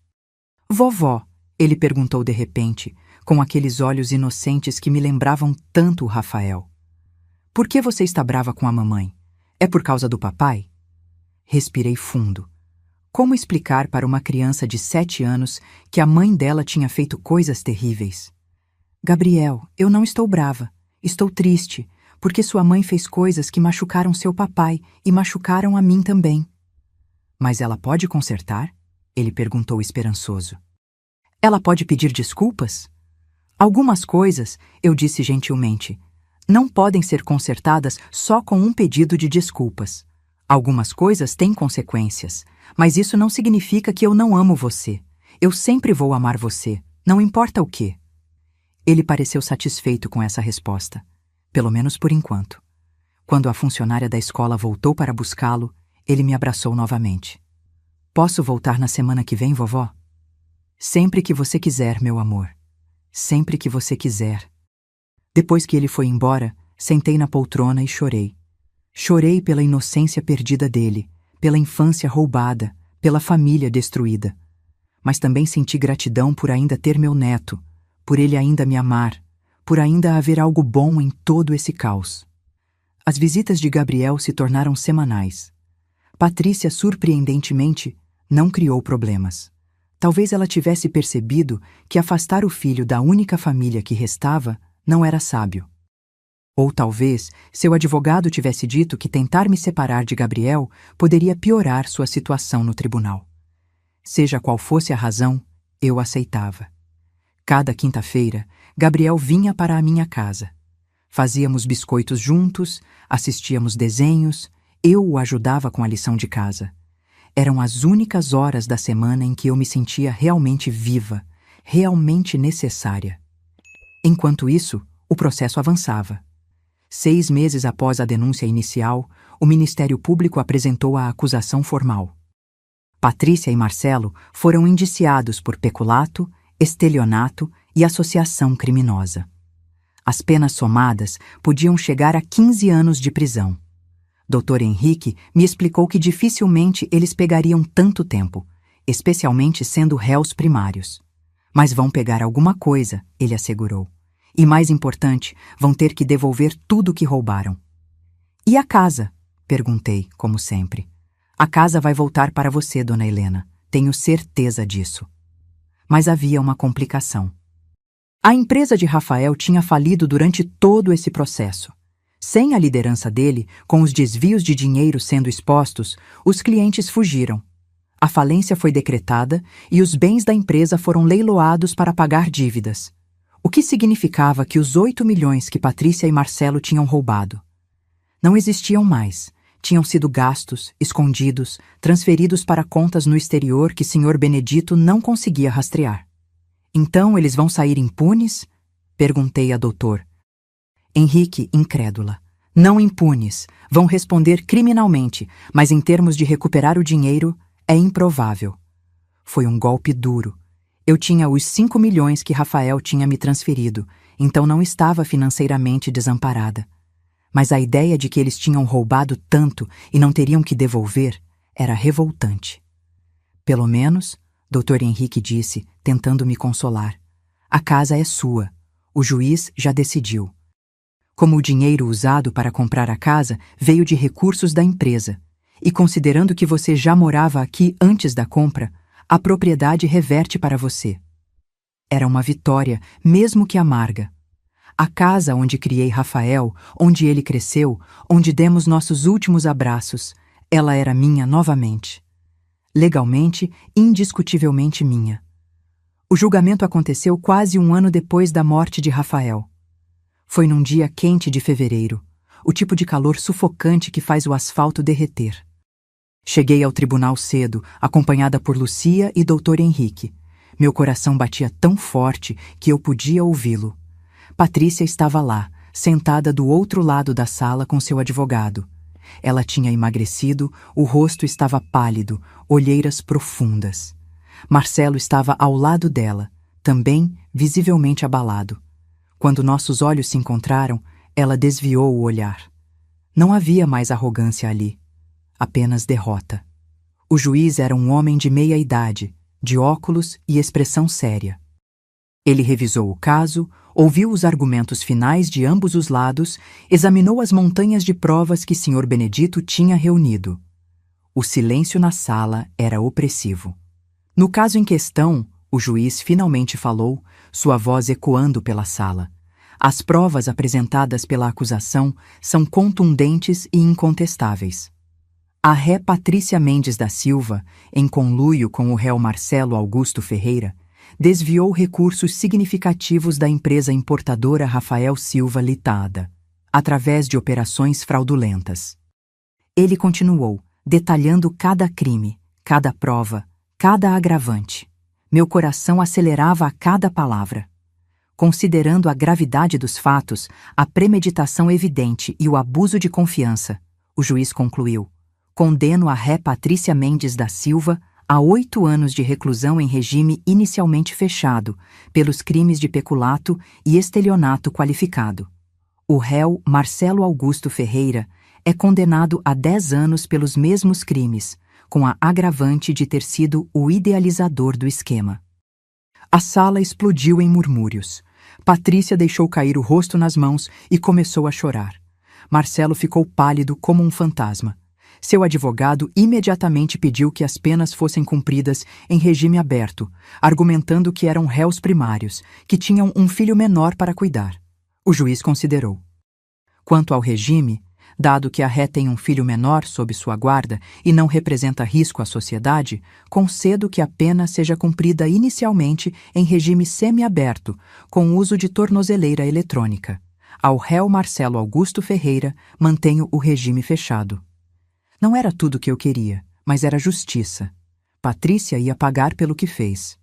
Vovó, ele perguntou de repente, com aqueles olhos inocentes que me lembravam tanto o Rafael. Por que você está brava com a mamãe? É por causa do papai? Respirei fundo. Como explicar para uma criança de 7 anos que a mãe dela tinha feito coisas terríveis? Gabriel, eu não estou brava. Estou triste, porque sua mãe fez coisas que machucaram seu papai e machucaram a mim também. Mas ela pode consertar? Ele perguntou esperançoso. Ela pode pedir desculpas? Algumas coisas, eu disse gentilmente, não podem ser consertadas só com um pedido de desculpas. Algumas coisas têm consequências, mas isso não significa que eu não amo você. Eu sempre vou amar você, não importa o quê. Ele pareceu satisfeito com essa resposta, pelo menos por enquanto. Quando a funcionária da escola voltou para buscá-lo, ele me abraçou novamente. Posso voltar na semana que vem, vovó? Sempre que você quiser, meu amor. Sempre que você quiser. Depois que ele foi embora, sentei na poltrona e chorei. Chorei pela inocência perdida dele, pela infância roubada, pela família destruída. Mas também senti gratidão por ainda ter meu neto, por ele ainda me amar, por ainda haver algo bom em todo esse caos. As visitas de Gabriel se tornaram semanais. Patrícia, surpreendentemente, não criou problemas. Talvez ela tivesse percebido que afastar o filho da única família que restava não era sábio. Ou talvez seu advogado tivesse dito que tentar me separar de Gabriel poderia piorar sua situação no tribunal. Seja qual fosse a razão, eu aceitava. Cada quinta-feira, Gabriel vinha para a minha casa. Fazíamos biscoitos juntos, assistíamos desenhos, eu o ajudava com a lição de casa. Eram as únicas horas da semana em que eu me sentia realmente viva, realmente necessária. Enquanto isso, o processo avançava. 6 meses após a denúncia inicial, o Ministério Público apresentou a acusação formal. Patrícia e Marcelo foram indiciados por peculato, estelionato e associação criminosa. As penas somadas podiam chegar a 15 anos de prisão. Dr. Henrique me explicou que dificilmente eles pegariam tanto tempo, especialmente sendo réus primários. Mas vão pegar alguma coisa, ele assegurou. E mais importante, vão ter que devolver tudo o que roubaram. E a casa? Perguntei, como sempre. A casa vai voltar para você, dona Helena. Tenho certeza disso. Mas havia uma complicação. A empresa de Rafael tinha falido durante todo esse processo. Sem a liderança dele, com os desvios de dinheiro sendo expostos, os clientes fugiram. A falência foi decretada e os bens da empresa foram leiloados para pagar dívidas. O que significava que os 8 milhões que Patrícia e Marcelo tinham roubado não existiam mais, tinham sido gastos, escondidos, transferidos para contas no exterior que Sr. Benedito não conseguia rastrear. Então eles vão sair impunes? Perguntei a doutor. Henrique, incrédula. Não impunes, vão responder criminalmente, mas em termos de recuperar o dinheiro, é improvável. Foi um golpe duro. Eu tinha os 5 milhões que Rafael tinha me transferido, então não estava financeiramente desamparada. Mas a ideia de que eles tinham roubado tanto e não teriam que devolver era revoltante. Pelo menos, Dr. Henrique disse, tentando me consolar, a casa é sua. O juiz já decidiu. Como o dinheiro usado para comprar a casa veio de recursos da empresa, e considerando que você já morava aqui antes da compra, a propriedade reverte para você. Era uma vitória, mesmo que amarga. A casa onde criei Rafael, onde ele cresceu, onde demos nossos últimos abraços, ela era minha novamente. Legalmente, indiscutivelmente minha. O julgamento aconteceu quase 1 ano depois da morte de Rafael. Foi num dia quente de fevereiro, o tipo de calor sufocante que faz o asfalto derreter. Cheguei ao tribunal cedo, acompanhada por Lucia e Dr. Henrique. Meu coração batia tão forte que eu podia ouvi-lo. Patrícia estava lá, sentada do outro lado da sala com seu advogado. Ela tinha emagrecido, o rosto estava pálido, olheiras profundas. Marcelo estava ao lado dela, também visivelmente abalado. Quando nossos olhos se encontraram, ela desviou o olhar. Não havia mais arrogância ali, apenas derrota. O juiz era um homem de meia idade, de óculos e expressão séria. Ele revisou o caso, ouviu os argumentos finais de ambos os lados, examinou as montanhas de provas que Sr. Benedito tinha reunido. O silêncio na sala era opressivo. No caso em questão, o juiz finalmente falou, sua voz ecoando pela sala. As provas apresentadas pela acusação são contundentes e incontestáveis. A ré Patrícia Mendes da Silva, em conluio com o réu Marcelo Augusto Ferreira, desviou recursos significativos da empresa importadora Rafael Silva Litada, através de operações fraudulentas. Ele continuou, detalhando cada crime, cada prova, cada agravante. Meu coração acelerava a cada palavra. Considerando a gravidade dos fatos, a premeditação evidente e o abuso de confiança, o juiz concluiu: condeno a ré Patrícia Mendes da Silva a 8 anos de reclusão em regime inicialmente fechado, pelos crimes de peculato e estelionato qualificado. O réu Marcelo Augusto Ferreira é condenado a 10 anos pelos mesmos crimes, com a agravante de ter sido o idealizador do esquema. A sala explodiu em murmúrios. Patrícia deixou cair o rosto nas mãos e começou a chorar. Marcelo ficou pálido como um fantasma. Seu advogado imediatamente pediu que as penas fossem cumpridas em regime aberto, argumentando que eram réus primários, que tinham um filho menor para cuidar. O juiz considerou. Quanto ao regime, dado que a ré tem um filho menor sob sua guarda e não representa risco à sociedade, concedo que a pena seja cumprida inicialmente em regime semiaberto, com uso de tornozeleira eletrônica. Ao réu Marcelo Augusto Ferreira, mantenho o regime fechado. Não era tudo o que eu queria, mas era justiça. Patrícia ia pagar pelo que fez.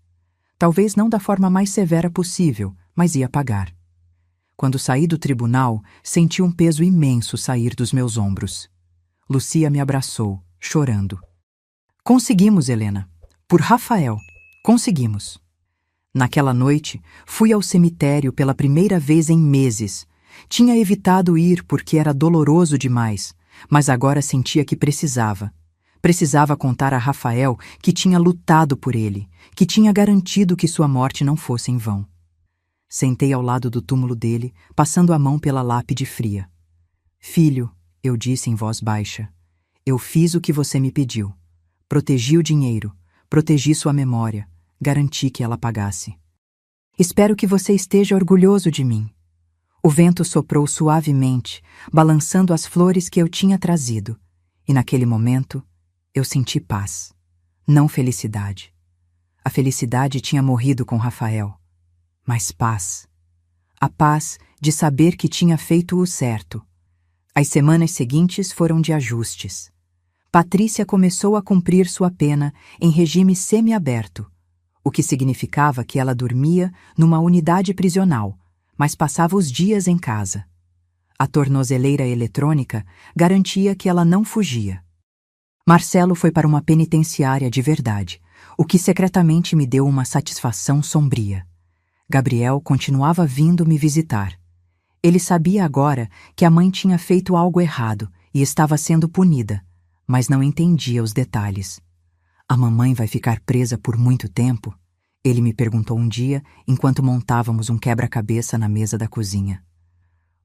Talvez não da forma mais severa possível, mas ia pagar. Quando saí do tribunal, senti um peso imenso sair dos meus ombros. Lucia me abraçou, chorando. Conseguimos, Helena. Por Rafael. Conseguimos. Naquela noite, fui ao cemitério pela primeira vez em meses. Tinha evitado ir porque era doloroso demais, mas agora sentia que precisava. Precisava contar a Rafael que tinha lutado por ele, que tinha garantido que sua morte não fosse em vão. Sentei ao lado do túmulo dele, passando a mão pela lápide fria. Filho, eu disse em voz baixa, eu fiz o que você me pediu. Protegi o dinheiro, protegi sua memória, garanti que ela pagasse. Espero que você esteja orgulhoso de mim. O vento soprou suavemente, balançando as flores que eu tinha trazido, e naquele momento eu senti paz, não felicidade. A felicidade tinha morrido com Rafael, mas paz. A paz de saber que tinha feito o certo. As semanas seguintes foram de ajustes. Patrícia começou a cumprir sua pena em regime semiaberto, o que significava que ela dormia numa unidade prisional, mas passava os dias em casa. A tornozeleira eletrônica garantia que ela não fugia. Marcelo foi para uma penitenciária de verdade, o que secretamente me deu uma satisfação sombria. Gabriel continuava vindo me visitar. Ele sabia agora que a mãe tinha feito algo errado e estava sendo punida, mas não entendia os detalhes. A mamãe vai ficar presa por muito tempo? Ele me perguntou um dia, enquanto montávamos um quebra-cabeça na mesa da cozinha.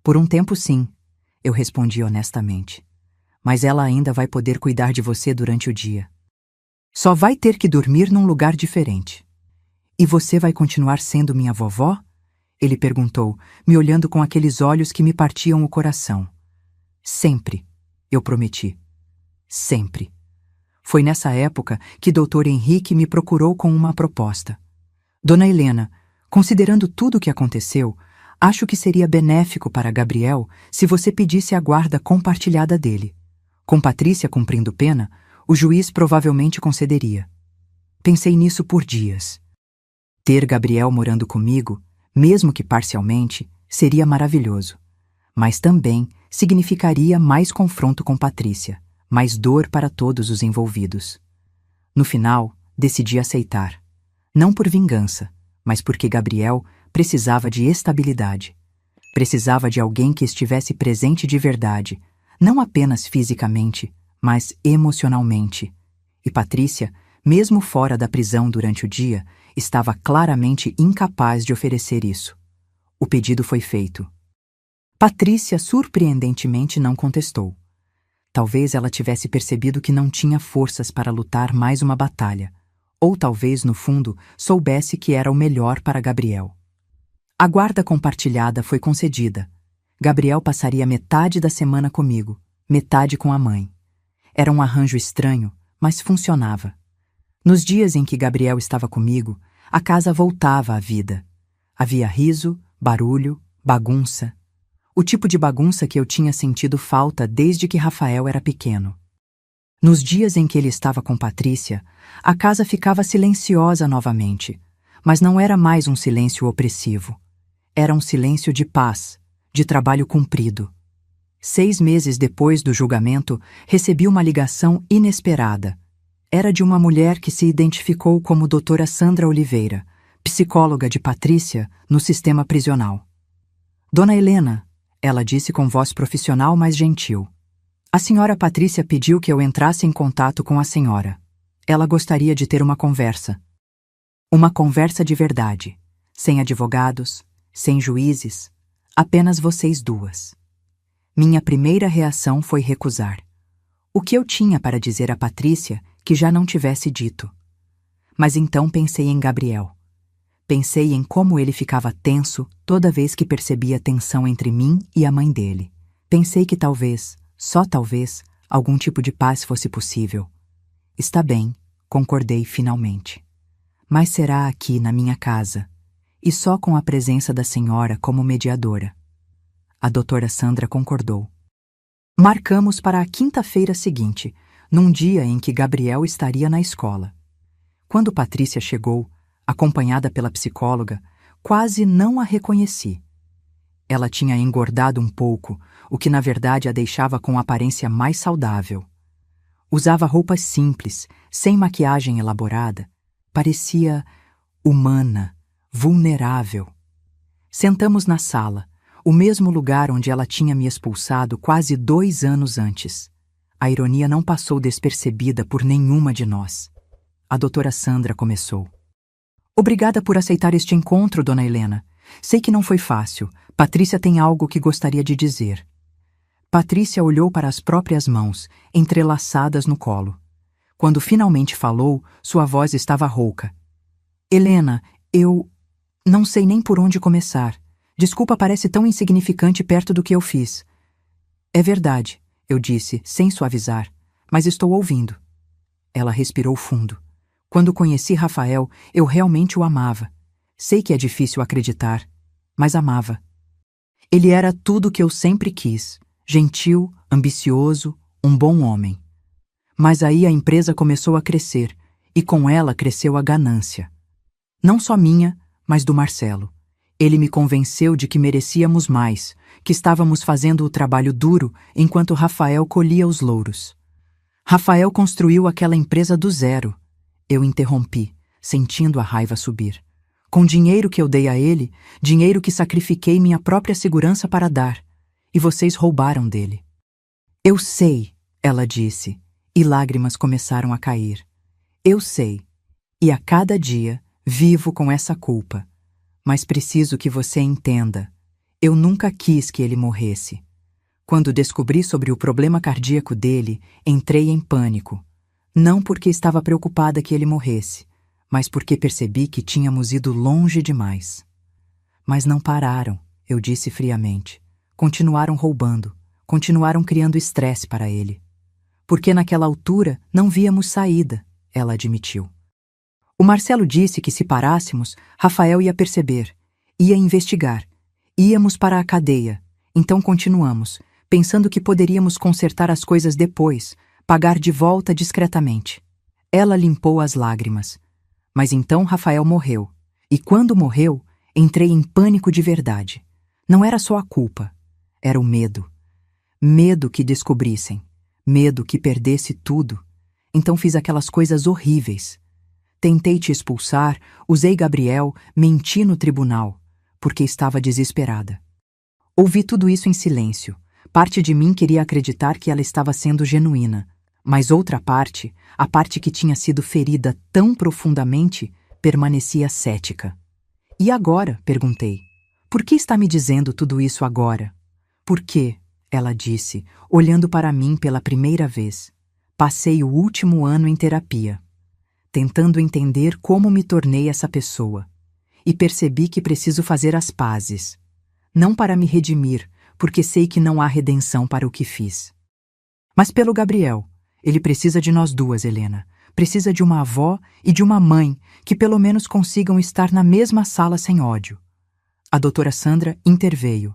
Por um tempo, sim, eu respondi honestamente. Mas ela ainda vai poder cuidar de você durante o dia. Só vai ter que dormir num lugar diferente. E você vai continuar sendo minha vovó? Ele perguntou, me olhando com aqueles olhos que me partiam o coração. Sempre, eu prometi. Sempre. Foi nessa época que Dr. Henrique me procurou com uma proposta. Dona Helena, considerando tudo o que aconteceu, acho que seria benéfico para Gabriel se você pedisse a guarda compartilhada dele. Com Patrícia cumprindo pena, o juiz provavelmente concederia. Pensei nisso por dias. Ter Gabriel morando comigo, mesmo que parcialmente, seria maravilhoso. Mas também significaria mais confronto com Patrícia, mais dor para todos os envolvidos. No final, decidi aceitar. Não por vingança, mas porque Gabriel precisava de estabilidade. Precisava de alguém que estivesse presente de verdade, não apenas fisicamente, mas emocionalmente. E Patrícia, mesmo fora da prisão durante o dia, estava claramente incapaz de oferecer isso. O pedido foi feito. Patrícia surpreendentemente não contestou. Talvez ela tivesse percebido que não tinha forças para lutar mais uma batalha, ou talvez, no fundo, soubesse que era o melhor para Gabriel. A guarda compartilhada foi concedida. Gabriel passaria metade da semana comigo, metade com a mãe. Era um arranjo estranho, mas funcionava. Nos dias em que Gabriel estava comigo, a casa voltava à vida. Havia riso, barulho, bagunça. O tipo de bagunça que eu tinha sentido falta desde que Rafael era pequeno. Nos dias em que ele estava com Patrícia, a casa ficava silenciosa novamente, mas não era mais um silêncio opressivo. Era um silêncio de paz, de trabalho cumprido. 6 meses depois do julgamento, recebi uma ligação inesperada. Era de uma mulher que se identificou como doutora Sandra Oliveira, psicóloga de Patrícia no sistema prisional. Dona Helena, ela disse com voz profissional mais gentil. A senhora Patrícia pediu que eu entrasse em contato com a senhora. Ela gostaria de ter uma conversa. Uma conversa de verdade, sem advogados, sem juízes, apenas vocês duas. Minha primeira reação foi recusar. O que eu tinha para dizer a Patrícia que já não tivesse dito? Mas então pensei em Gabriel. Pensei em como ele ficava tenso toda vez que percebia tensão entre mim e a mãe dele. Pensei que talvez, só talvez, algum tipo de paz fosse possível. Está bem, concordei finalmente. Mas será aqui na minha casa, e só com a presença da senhora como mediadora. A doutora Sandra concordou. Marcamos para a quinta-feira seguinte, num dia em que Gabriel estaria na escola. Quando Patrícia chegou, acompanhada pela psicóloga, quase não a reconheci. Ela tinha engordado um pouco, o que na verdade a deixava com aparência mais saudável. Usava roupas simples, sem maquiagem elaborada. Parecia humana, vulnerável. Sentamos na sala, o mesmo lugar onde ela tinha me expulsado quase 2 anos antes. A ironia não passou despercebida por nenhuma de nós. A doutora Sandra começou. Obrigada por aceitar este encontro, dona Helena. Sei que não foi fácil. Patrícia tem algo que gostaria de dizer. Patrícia olhou para as próprias mãos, entrelaçadas no colo. Quando finalmente falou, sua voz estava rouca. Helena, eu não sei nem por onde começar. Desculpa, parece tão insignificante perto do que eu fiz. É verdade, eu disse, sem suavizar, mas estou ouvindo. Ela respirou fundo. Quando conheci Rafael, eu realmente o amava. Sei que é difícil acreditar, mas amava. Ele era tudo o que eu sempre quis. Gentil, ambicioso, um bom homem. Mas aí a empresa começou a crescer, e com ela cresceu a ganância. Não só minha, mas do Marcelo. Ele me convenceu de que merecíamos mais, que estávamos fazendo o trabalho duro enquanto Rafael colhia os louros. Rafael construiu aquela empresa do zero. Eu interrompi, sentindo a raiva subir. Com dinheiro que eu dei a ele, dinheiro que sacrifiquei minha própria segurança para dar, e vocês roubaram dele. Eu sei, ela disse, e lágrimas começaram a cair. Eu sei, e a cada dia vivo com essa culpa. Mas preciso que você entenda. Eu nunca quis que ele morresse. Quando descobri sobre o problema cardíaco dele, entrei em pânico. Não porque estava preocupada que ele morresse, mas porque percebi que tínhamos ido longe demais. Mas não pararam, eu disse friamente. Continuaram roubando, continuaram criando estresse para ele. Porque naquela altura não víamos saída, ela admitiu. O Marcelo disse que se parássemos, Rafael ia perceber, ia investigar. Íamos para a cadeia, então continuamos, pensando que poderíamos consertar as coisas depois, pagar de volta discretamente. Ela limpou as lágrimas. Mas então Rafael morreu, e quando morreu, entrei em pânico de verdade. Não era só a culpa, era o medo. Medo que descobrissem, medo que perdesse tudo. Então fiz aquelas coisas horríveis. Tentei te expulsar, usei Gabriel, menti no tribunal, porque estava desesperada. Ouvi tudo isso em silêncio. Parte de mim queria acreditar que ela estava sendo genuína, mas outra parte, a parte que tinha sido ferida tão profundamente, permanecia cética. E agora? Perguntei. Por que está me dizendo tudo isso agora? Por quê? Ela disse, olhando para mim pela primeira vez. Passei o último ano em terapia, tentando entender como me tornei essa pessoa. E percebi que preciso fazer as pazes. Não para me redimir, porque sei que não há redenção para o que fiz. Mas pelo Gabriel. Ele precisa de nós duas, Helena. Precisa de uma avó e de uma mãe que pelo menos consigam estar na mesma sala sem ódio. A doutora Sandra interveio.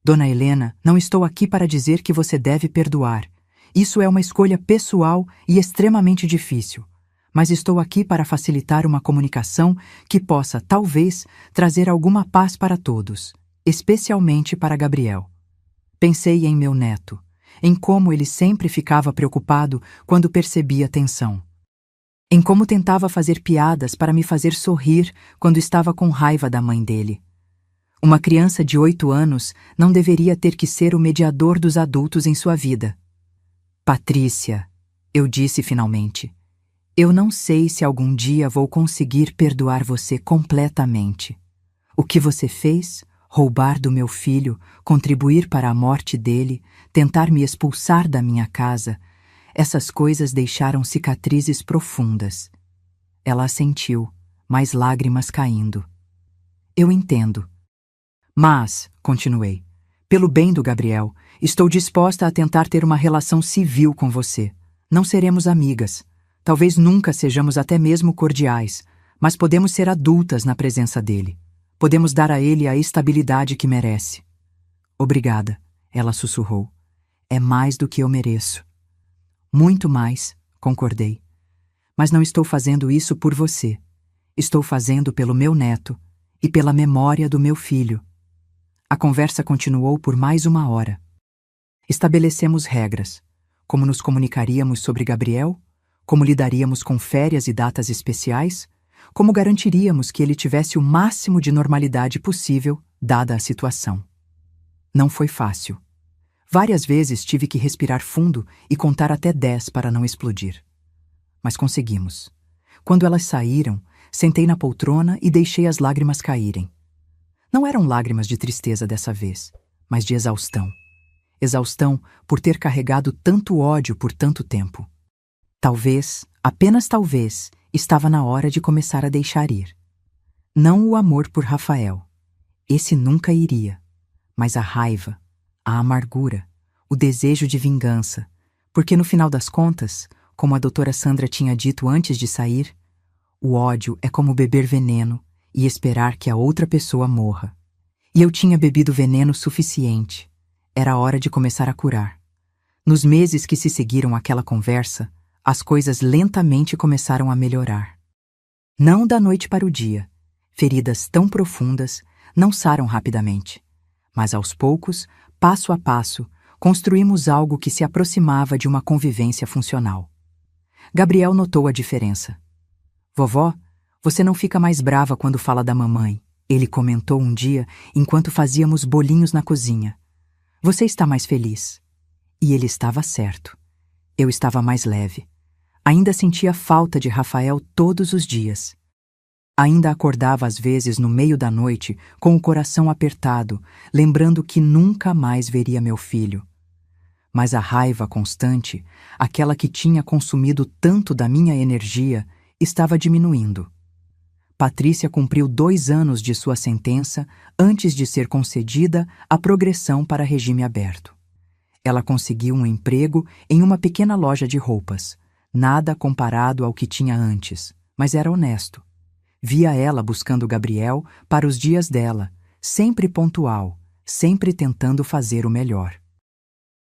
Dona Helena, não estou aqui para dizer que você deve perdoar. Isso é uma escolha pessoal e extremamente difícil. Mas estou aqui para facilitar uma comunicação que possa, talvez, trazer alguma paz para todos, especialmente para Gabriel. Pensei em meu neto, em como ele sempre ficava preocupado quando percebia tensão. Em como tentava fazer piadas para me fazer sorrir quando estava com raiva da mãe dele. Uma criança de 8 anos não deveria ter que ser o mediador dos adultos em sua vida. Patrícia, eu disse finalmente, eu não sei se algum dia vou conseguir perdoar você completamente. O que você fez, roubar do meu filho, contribuir para a morte dele, tentar me expulsar da minha casa, essas coisas deixaram cicatrizes profundas. Ela assentiu, mais lágrimas caindo. Eu entendo. Mas, continuei, pelo bem do Gabriel, estou disposta a tentar ter uma relação civil com você. Não seremos amigas. Talvez nunca sejamos até mesmo cordiais, mas podemos ser adultas na presença dele. Podemos dar a ele a estabilidade que merece. Obrigada, ela sussurrou. É mais do que eu mereço. Muito mais, concordei. Mas não estou fazendo isso por você. Estou fazendo pelo meu neto e pela memória do meu filho. A conversa continuou por mais 1 hora. Estabelecemos regras. Como nos comunicaríamos sobre Gabriel? Como lidaríamos com férias e datas especiais? Como garantiríamos que ele tivesse o máximo de normalidade possível, dada a situação? Não foi fácil. Várias vezes tive que respirar fundo e contar até 10 para não explodir. Mas conseguimos. Quando elas saíram, sentei na poltrona e deixei as lágrimas caírem. Não eram lágrimas de tristeza dessa vez, mas de exaustão. Exaustão por ter carregado tanto ódio por tanto tempo. Talvez, apenas talvez, estava na hora de começar a deixar ir. Não o amor por Rafael. Esse nunca iria. Mas a raiva, a amargura, o desejo de vingança. Porque no final das contas, como a doutora Sandra tinha dito antes de sair, o ódio é como beber veneno e esperar que a outra pessoa morra. E eu tinha bebido veneno suficiente. Era hora de começar a curar. Nos meses que se seguiram àquela conversa, as coisas lentamente começaram a melhorar. Não da noite para o dia. Feridas tão profundas não saram rapidamente. Mas aos poucos, passo a passo, construímos algo que se aproximava de uma convivência funcional. Gabriel notou a diferença. Vovó, você não fica mais brava quando fala da mamãe, ele comentou um dia enquanto fazíamos bolinhos na cozinha. Você está mais feliz. E ele estava certo. Eu estava mais leve. Ainda sentia falta de Rafael todos os dias. Ainda acordava às vezes no meio da noite com o coração apertado, lembrando que nunca mais veria meu filho. Mas a raiva constante, aquela que tinha consumido tanto da minha energia, estava diminuindo. Patrícia cumpriu 2 anos de sua sentença antes de ser concedida a progressão para regime aberto. Ela conseguiu um emprego em uma pequena loja de roupas. Nada comparado ao que tinha antes, mas era honesto. Via ela buscando Gabriel para os dias dela, sempre pontual, sempre tentando fazer o melhor.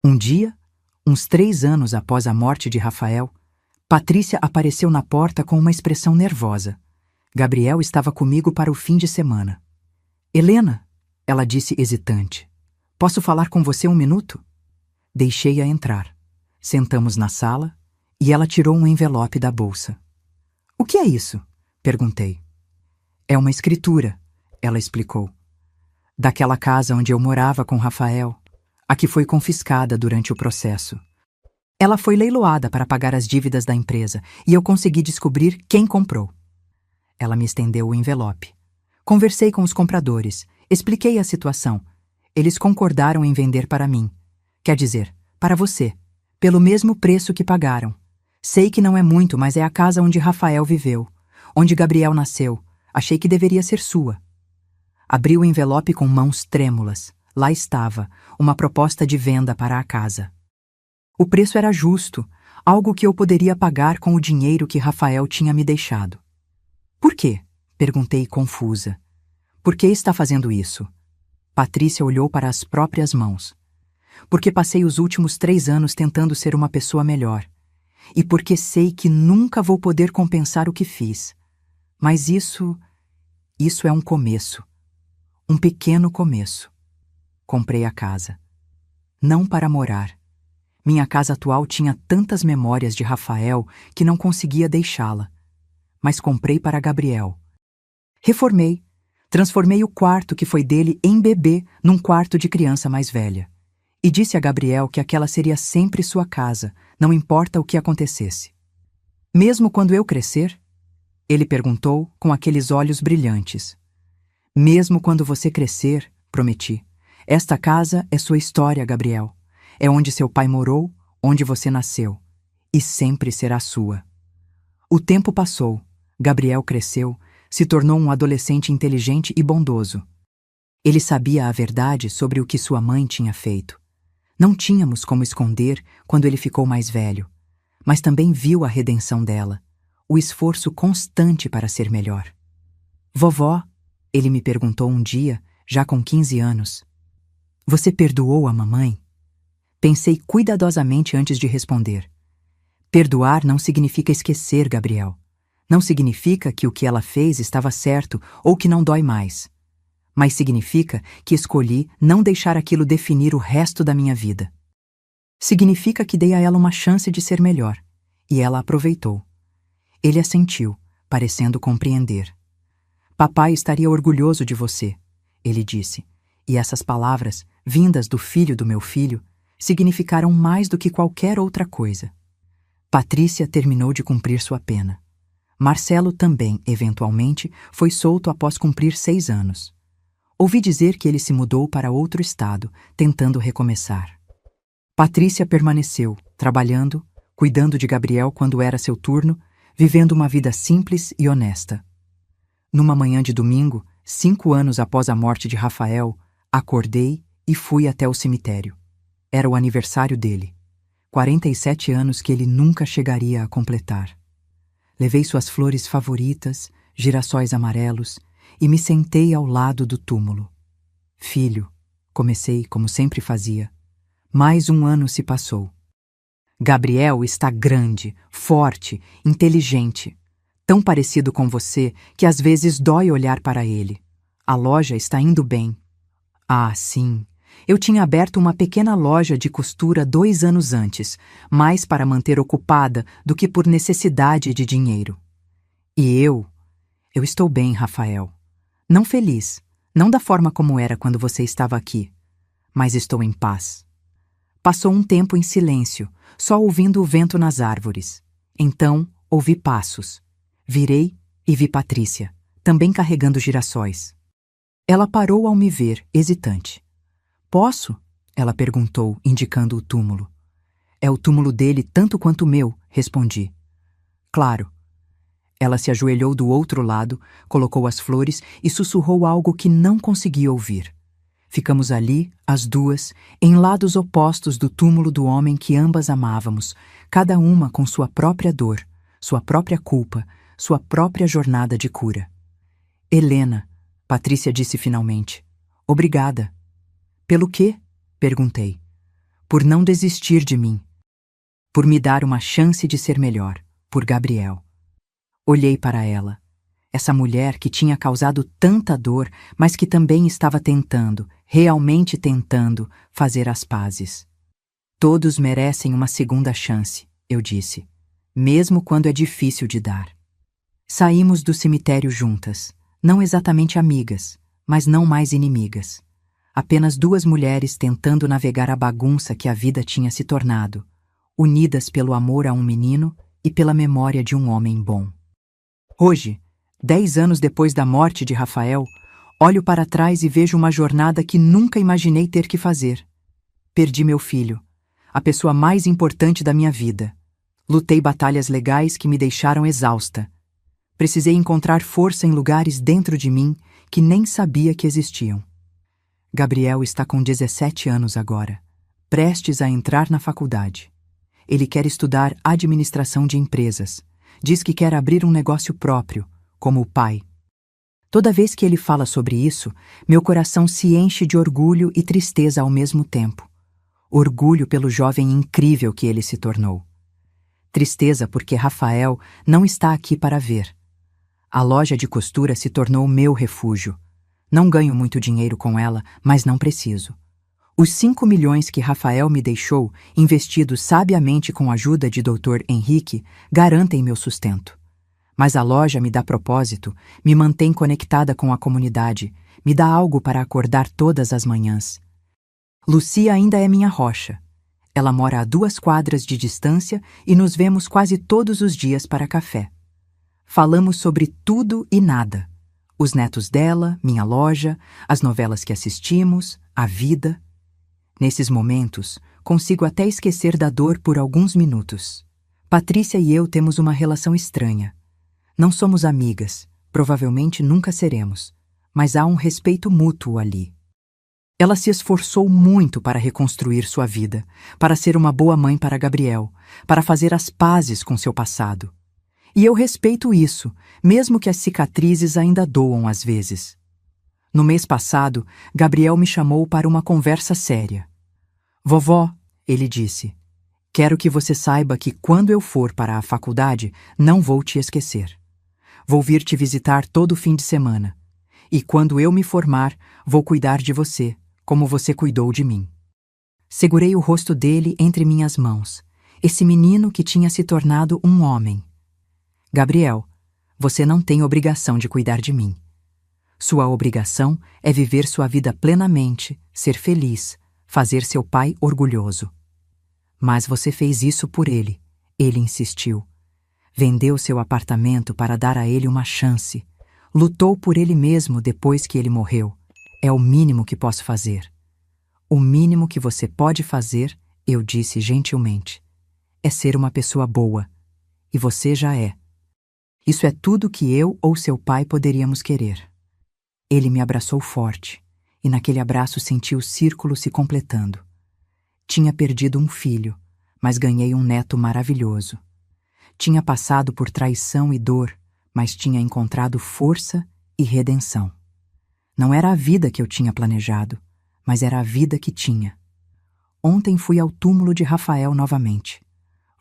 Um dia, uns 3 anos após a morte de Rafael, Patrícia apareceu na porta com uma expressão nervosa. Gabriel estava comigo para o fim de semana. Helena, ela disse hesitante, posso falar com você 1 minuto? Deixei-a entrar. Sentamos na sala e ela tirou um envelope da bolsa. O que é isso? Perguntei. É uma escritura, ela explicou. Daquela casa onde eu morava com Rafael, a que foi confiscada durante o processo. Ela foi leiloada para pagar as dívidas da empresa e eu consegui descobrir quem comprou. Ela me estendeu o envelope. Conversei com os compradores, expliquei a situação. Eles concordaram em vender para mim. Quer dizer, para você, pelo mesmo preço que pagaram. Sei que não é muito, mas é a casa onde Rafael viveu, onde Gabriel nasceu. Achei que deveria ser sua. Abri o envelope com mãos trêmulas. Lá estava, uma proposta de venda para a casa. O preço era justo, algo que eu poderia pagar com o dinheiro que Rafael tinha me deixado. Por quê? Perguntei confusa. Por que está fazendo isso? Patrícia olhou para as próprias mãos. Porque passei os últimos 3 anos tentando ser uma pessoa melhor. E porque sei que nunca vou poder compensar o que fiz. Mas isso é um começo. Um pequeno começo. Comprei a casa. Não para morar. Minha casa atual tinha tantas memórias de Rafael que não conseguia deixá-la. Mas comprei para Gabriel. Reformei. Transformei o quarto que foi dele em bebê num quarto de criança mais velha. E disse a Gabriel que aquela seria sempre sua casa, não importa o que acontecesse. Mesmo quando eu crescer? Ele perguntou com aqueles olhos brilhantes. Mesmo quando você crescer, prometi. Esta casa é sua história, Gabriel. É onde seu pai morou, onde você nasceu. E sempre será sua. O tempo passou. Gabriel cresceu, se tornou um adolescente inteligente e bondoso. Ele sabia a verdade sobre o que sua mãe tinha feito. Não tínhamos como esconder quando ele ficou mais velho, mas também viu a redenção dela, o esforço constante para ser melhor. Vovó, ele me perguntou um dia, já com 15 anos. Você perdoou a mamãe? Pensei cuidadosamente antes de responder. Perdoar não significa esquecer, Gabriel. Não significa que o que ela fez estava certo ou que não dói mais. Mas significa que escolhi não deixar aquilo definir o resto da minha vida. Significa que dei a ela uma chance de ser melhor, e ela aproveitou. Ele assentiu, parecendo compreender. Papai estaria orgulhoso de você, ele disse, e essas palavras, vindas do filho do meu filho, significaram mais do que qualquer outra coisa. Patrícia terminou de cumprir sua pena. Marcelo também, eventualmente, foi solto após cumprir 6 anos. Ouvi dizer que ele se mudou para outro estado, tentando recomeçar. Patrícia permaneceu, trabalhando, cuidando de Gabriel quando era seu turno, vivendo uma vida simples e honesta. Numa manhã de domingo, 5 anos após a morte de Rafael, acordei e fui até o cemitério. Era o aniversário dele. 47 anos que ele nunca chegaria a completar. Levei suas flores favoritas, girassóis amarelos, e me sentei ao lado do túmulo. Filho, comecei como sempre fazia. Mais 1 ano se passou. Gabriel está grande, forte, inteligente. Tão parecido com você que às vezes dói olhar para ele. A loja está indo bem. Ah, sim. Eu tinha aberto uma pequena loja de costura 2 anos antes, mais para manter ocupada do que por necessidade de dinheiro. E eu estou bem, Rafael. Não feliz, não da forma como era quando você estava aqui, mas estou em paz. Passou um tempo em silêncio, só ouvindo o vento nas árvores. Então, ouvi passos. Virei e vi Patrícia, também carregando girassóis. Ela parou ao me ver, hesitante. Posso? Ela perguntou, indicando o túmulo. É o túmulo dele tanto quanto o meu, respondi. Claro. Ela se ajoelhou do outro lado, colocou as flores e sussurrou algo que não conseguia ouvir. Ficamos ali, as duas, em lados opostos do túmulo do homem que ambas amávamos, cada uma com sua própria dor, sua própria culpa, sua própria jornada de cura. Helena, Patrícia disse finalmente. Obrigada. Pelo quê? Perguntei. Por não desistir de mim. Por me dar uma chance de ser melhor. Por Gabriel. Olhei para ela. Essa mulher que tinha causado tanta dor, mas que também estava tentando, realmente tentando, fazer as pazes. Todos merecem uma segunda chance, eu disse, mesmo quando é difícil de dar. Saímos do cemitério juntas, não exatamente amigas, mas não mais inimigas. Apenas duas mulheres tentando navegar a bagunça que a vida tinha se tornado, unidas pelo amor a um menino e pela memória de um homem bom. Hoje, 10 anos depois da morte de Rafael, olho para trás e vejo uma jornada que nunca imaginei ter que fazer. Perdi meu filho, a pessoa mais importante da minha vida. Lutei batalhas legais que me deixaram exausta. Precisei encontrar força em lugares dentro de mim que nem sabia que existiam. Gabriel está com 17 anos agora, prestes a entrar na faculdade. Ele quer estudar administração de empresas. Diz que quer abrir um negócio próprio, como o pai. Toda vez que ele fala sobre isso, meu coração se enche de orgulho e tristeza ao mesmo tempo. Orgulho pelo jovem incrível que ele se tornou. Tristeza porque Rafael não está aqui para ver. A loja de costura se tornou meu refúgio. Não ganho muito dinheiro com ela, mas não preciso. Os 5 milhões que Rafael me deixou, investidos sabiamente com a ajuda de Dr. Henrique, garantem meu sustento. Mas a loja me dá propósito, me mantém conectada com a comunidade, me dá algo para acordar todas as manhãs. Lucia ainda é minha rocha. Ela mora a 2 quadras de distância e nos vemos quase todos os dias para café. Falamos sobre tudo e nada. Os netos dela, minha loja, as novelas que assistimos, a vida. Nesses momentos, consigo até esquecer da dor por alguns minutos. Patrícia e eu temos uma relação estranha. Não somos amigas, provavelmente nunca seremos, mas há um respeito mútuo ali. Ela se esforçou muito para reconstruir sua vida, para ser uma boa mãe para Gabriel, para fazer as pazes com seu passado. E eu respeito isso, mesmo que as cicatrizes ainda doam às vezes. No mês passado, Gabriel me chamou para uma conversa séria. Vovó, ele disse, quero que você saiba que quando eu for para a faculdade, não vou te esquecer. Vou vir te visitar todo fim de semana. E quando eu me formar, vou cuidar de você, como você cuidou de mim. Segurei o rosto dele entre minhas mãos, esse menino que tinha se tornado um homem. Gabriel, você não tem obrigação de cuidar de mim. Sua obrigação é viver sua vida plenamente, ser feliz, fazer seu pai orgulhoso. Mas você fez isso por ele, ele insistiu. Vendeu seu apartamento para dar a ele uma chance. Lutou por ele mesmo depois que ele morreu. É o mínimo que posso fazer. O mínimo que você pode fazer, eu disse gentilmente, é ser uma pessoa boa. E você já é. Isso é tudo que eu ou seu pai poderíamos querer. Ele me abraçou forte, e naquele abraço senti o círculo se completando. Tinha perdido um filho, mas ganhei um neto maravilhoso. Tinha passado por traição e dor, mas tinha encontrado força e redenção. Não era a vida que eu tinha planejado, mas era a vida que tinha. Ontem fui ao túmulo de Rafael novamente.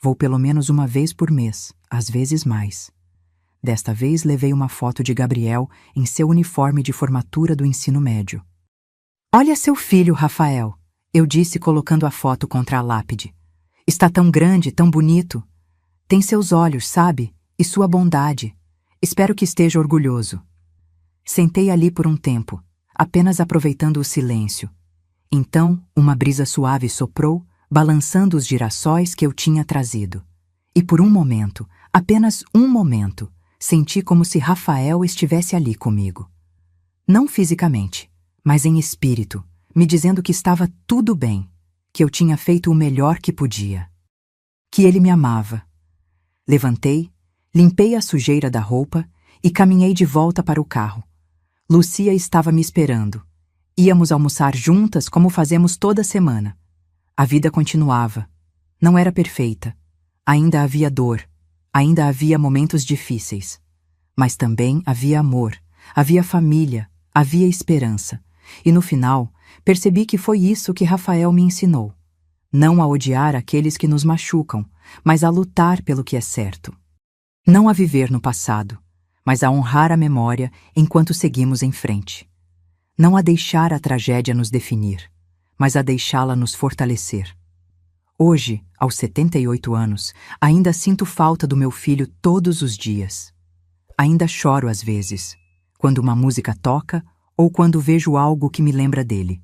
Vou pelo menos uma vez por mês, às vezes mais. Desta vez levei uma foto de Gabriel em seu uniforme de formatura do ensino médio. Olha seu filho, Rafael, eu disse colocando a foto contra a lápide. Está tão grande, tão bonito. Tem seus olhos, sabe? E sua bondade. Espero que esteja orgulhoso. Sentei ali por um tempo, apenas aproveitando o silêncio. Então, uma brisa suave soprou, balançando os girassóis que eu tinha trazido. E por um momento, apenas um momento, senti como se Rafael estivesse ali comigo. Não fisicamente, mas em espírito, me dizendo que estava tudo bem, que eu tinha feito o melhor que podia. Que ele me amava. Levantei, limpei a sujeira da roupa e caminhei de volta para o carro. Lucia estava me esperando. Íamos almoçar juntas como fazemos toda semana. A vida continuava. Não era perfeita. Ainda havia dor. Ainda havia momentos difíceis. Mas também havia amor, havia família, havia esperança. E no final, percebi que foi isso que Rafael me ensinou. Não a odiar aqueles que nos machucam, mas a lutar pelo que é certo. Não a viver no passado, mas a honrar a memória enquanto seguimos em frente. Não a deixar a tragédia nos definir, mas a deixá-la nos fortalecer. Hoje, aos 78 anos, ainda sinto falta do meu filho todos os dias. Ainda choro às vezes, quando uma música toca ou quando vejo algo que me lembra dele.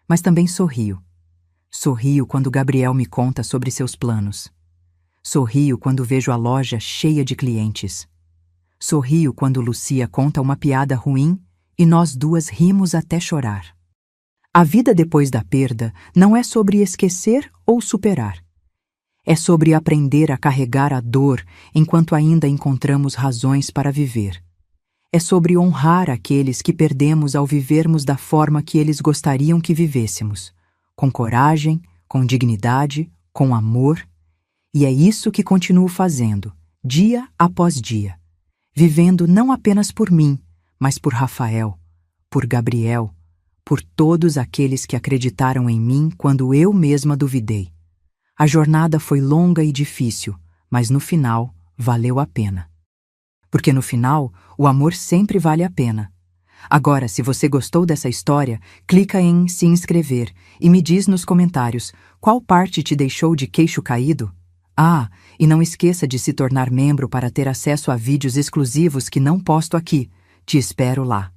Mas também sorrio. Sorrio quando Gabriel me conta sobre seus planos. Sorrio quando vejo a loja cheia de clientes. Sorrio quando Lucia conta uma piada ruim e nós duas rimos até chorar. A vida depois da perda não é sobre esquecer ou superar. É sobre aprender a carregar a dor enquanto ainda encontramos razões para viver. É sobre honrar aqueles que perdemos ao vivermos da forma que eles gostariam que vivêssemos, com coragem, com dignidade, com amor. E é isso que continuo fazendo, dia após dia, vivendo não apenas por mim, mas por Rafael, por Gabriel, por todos aqueles que acreditaram em mim quando eu mesma duvidei. A jornada foi longa e difícil, mas no final valeu a pena. Porque no final, o amor sempre vale a pena. Agora, se você gostou dessa história, clica em se inscrever e me diz nos comentários qual parte te deixou de queixo caído. Ah, e não esqueça de se tornar membro para ter acesso a vídeos exclusivos que não posto aqui. Te espero lá.